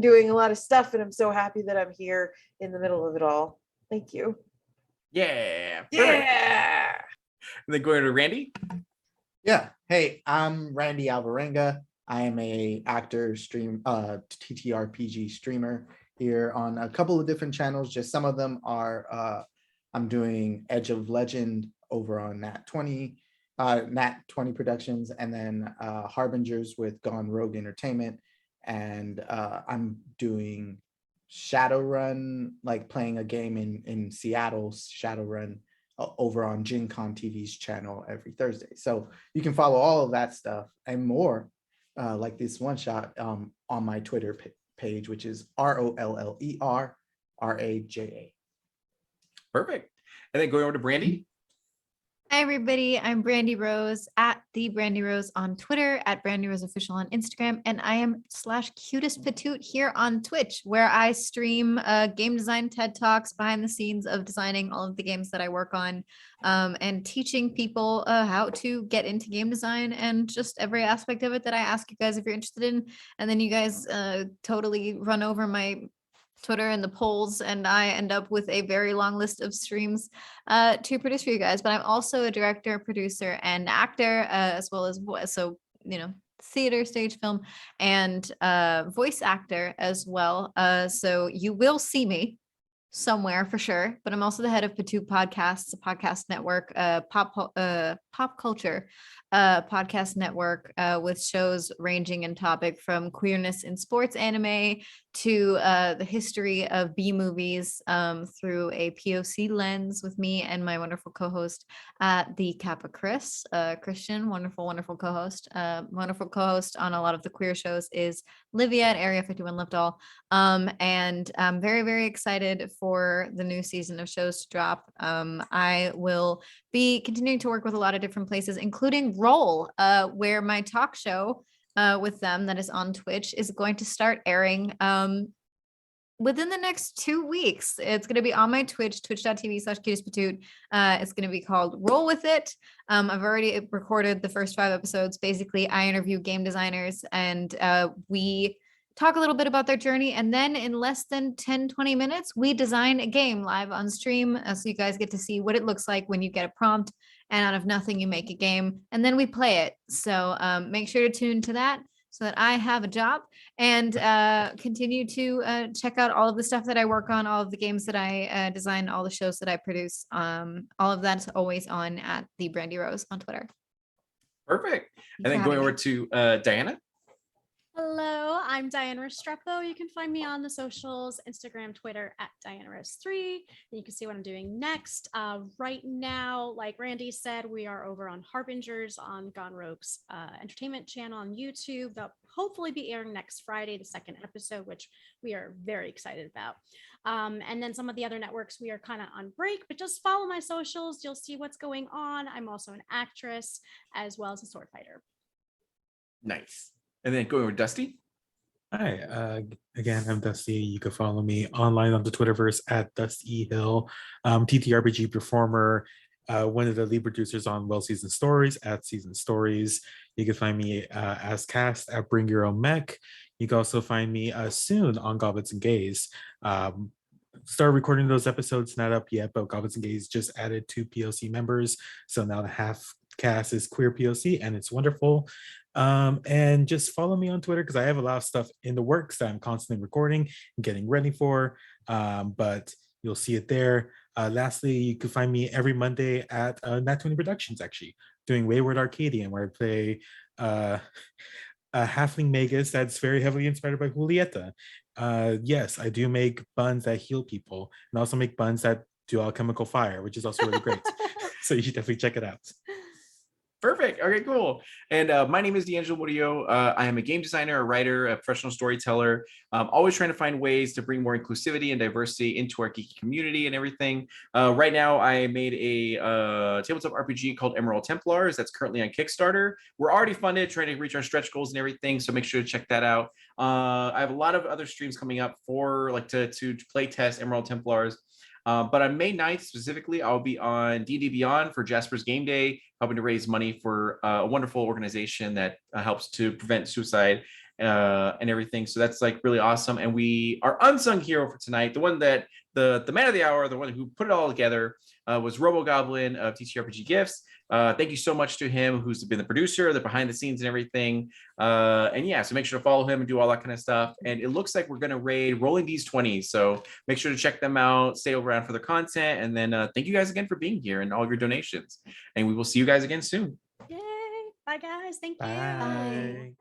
doing a lot of stuff, and I'm so happy that I'm here in the middle of it all. Thank you. Yeah. Perfect. Yeah. And then going to Randy. Yeah. Hey, I'm Randy Alvarenga. I am a actor, TTRPG streamer here on a couple of different channels. Just some of them are I'm doing Edge of Legend over on Nat 20 Productions, and then Harbingers with Gone Rogue Entertainment. And I'm doing Shadowrun, like playing a game in Seattle, Shadowrun, over on Gen Con TV's channel every Thursday. So you can follow all of that stuff and more, like this one shot on my Twitter page, which is ROLLERRAJA. Perfect. And then going over to Brandy. Hi everybody, I'm Brandy Rose at the Brandy Rose on Twitter, at Brandy Rose Official on Instagram, and I am /cutest patoot here on Twitch, where I stream game design TED Talks, behind the scenes of designing all of the games that I work on, and teaching people how to get into game design and just every aspect of it that I ask you guys if you're interested in. And then you guys totally run over my Twitter and the polls, and I end up with a very long list of streams to produce for you guys. But I'm also a director, producer, and actor, as well as so you know, theater, stage, film, and voice actor as well. So you will see me somewhere for sure. But I'm also the head of Patoot Podcasts, a podcast network, pop culture podcast network with shows ranging in topic from queerness in sports anime to the history of B movies through a POC lens with me and my wonderful co-host the Kappa Chris, Christian, wonderful co-host. Wonderful co-host on a lot of the queer shows is Livia at Area 51 Lift All. And I'm very, very excited for the new season of shows to drop. I will be continuing to work with a lot of different places, including Roll, where my talk show with them that is on Twitch is going to start airing within the next 2 weeks. It's going to be on my Twitch, twitch.tv/cutestpatoot. It's going to be called Roll With It. I've already recorded the first 5 episodes. Basically, I interview game designers, and we talk a little bit about their journey, and then in less than 10-20 minutes we design a game live on stream, so you guys get to see what it looks like when you get a prompt and out of nothing you make a game, and then we play it. So make sure to tune to that so that I have a job, and continue to check out all of the stuff that I work on, all of the games that I design, all the shows that I produce. All of that's always on at the Brandy Rose on Twitter. Perfect. Thanks And for then having going me. over to Diana. Hello, I'm Diana Restrepo. You can find me on the socials, Instagram, Twitter at DianaRose3. And you can see what I'm doing next. Right now, like Randy said, we are over on Harbingers on Gone Rogue's entertainment channel on YouTube. They'll hopefully be airing next Friday, the second episode, which we are very excited about. And then some of the other networks, we are kind of on break, but just follow my socials. You'll see what's going on. I'm also an actress as well as a sword fighter. Nice. And then going over to Dusty. Hi, again, I'm Dusty. You can follow me online on the Twitterverse at Dusty Hill, Ttrpg performer, one of the lead producers on Well Seasoned Stories at Season Stories. You can find me as cast at Bring Your Own Mech. You can also find me soon on Goblets and Gays. Started recording those episodes, not up yet, but Goblets and Gays just added 2 POC members. So now the half cast is queer POC, and it's wonderful. And just follow me on Twitter because I have a lot of stuff in the works that I'm constantly recording and getting ready for. But you'll see it there. Lastly, you can find me every Monday at Nat 20 Productions, actually, doing Wayward Arcadian, where I play a halfling magus that's very heavily inspired by Julieta. Yes, I do make buns that heal people, and also make buns that do alchemical fire, which is also really great. So you should definitely check it out. Perfect. Okay, cool. And my name is D'Angelo Murillo. I am a game designer, a writer, a professional storyteller. Always trying to find ways to bring more inclusivity and diversity into our geeky community and everything. Right now, I made a tabletop RPG called Emerald Templars that's currently on Kickstarter. We're already funded, trying to reach our stretch goals and everything, so make sure to check that out. I have a lot of other streams coming up for to play test Emerald Templars. But on May 9th specifically, I'll be on D&D Beyond for Jasper's Game Day, helping to raise money for a wonderful organization that helps to prevent suicide and everything. So that's like really awesome. And our unsung hero for tonight, the one that the man of the hour, the one who put it all together, was Robo Goblin of TTRPG Gifts. Thank you so much to him, who's been the producer, the behind the scenes and everything. And yeah, so make sure to follow him and do all that kind of stuff. And it looks like we're going to raid Rolling These 20s. So make sure to check them out, stay around for their content. And then thank you guys again for being here and all of your donations. And we will see you guys again soon. Yay. Bye, guys. Thank you. Bye.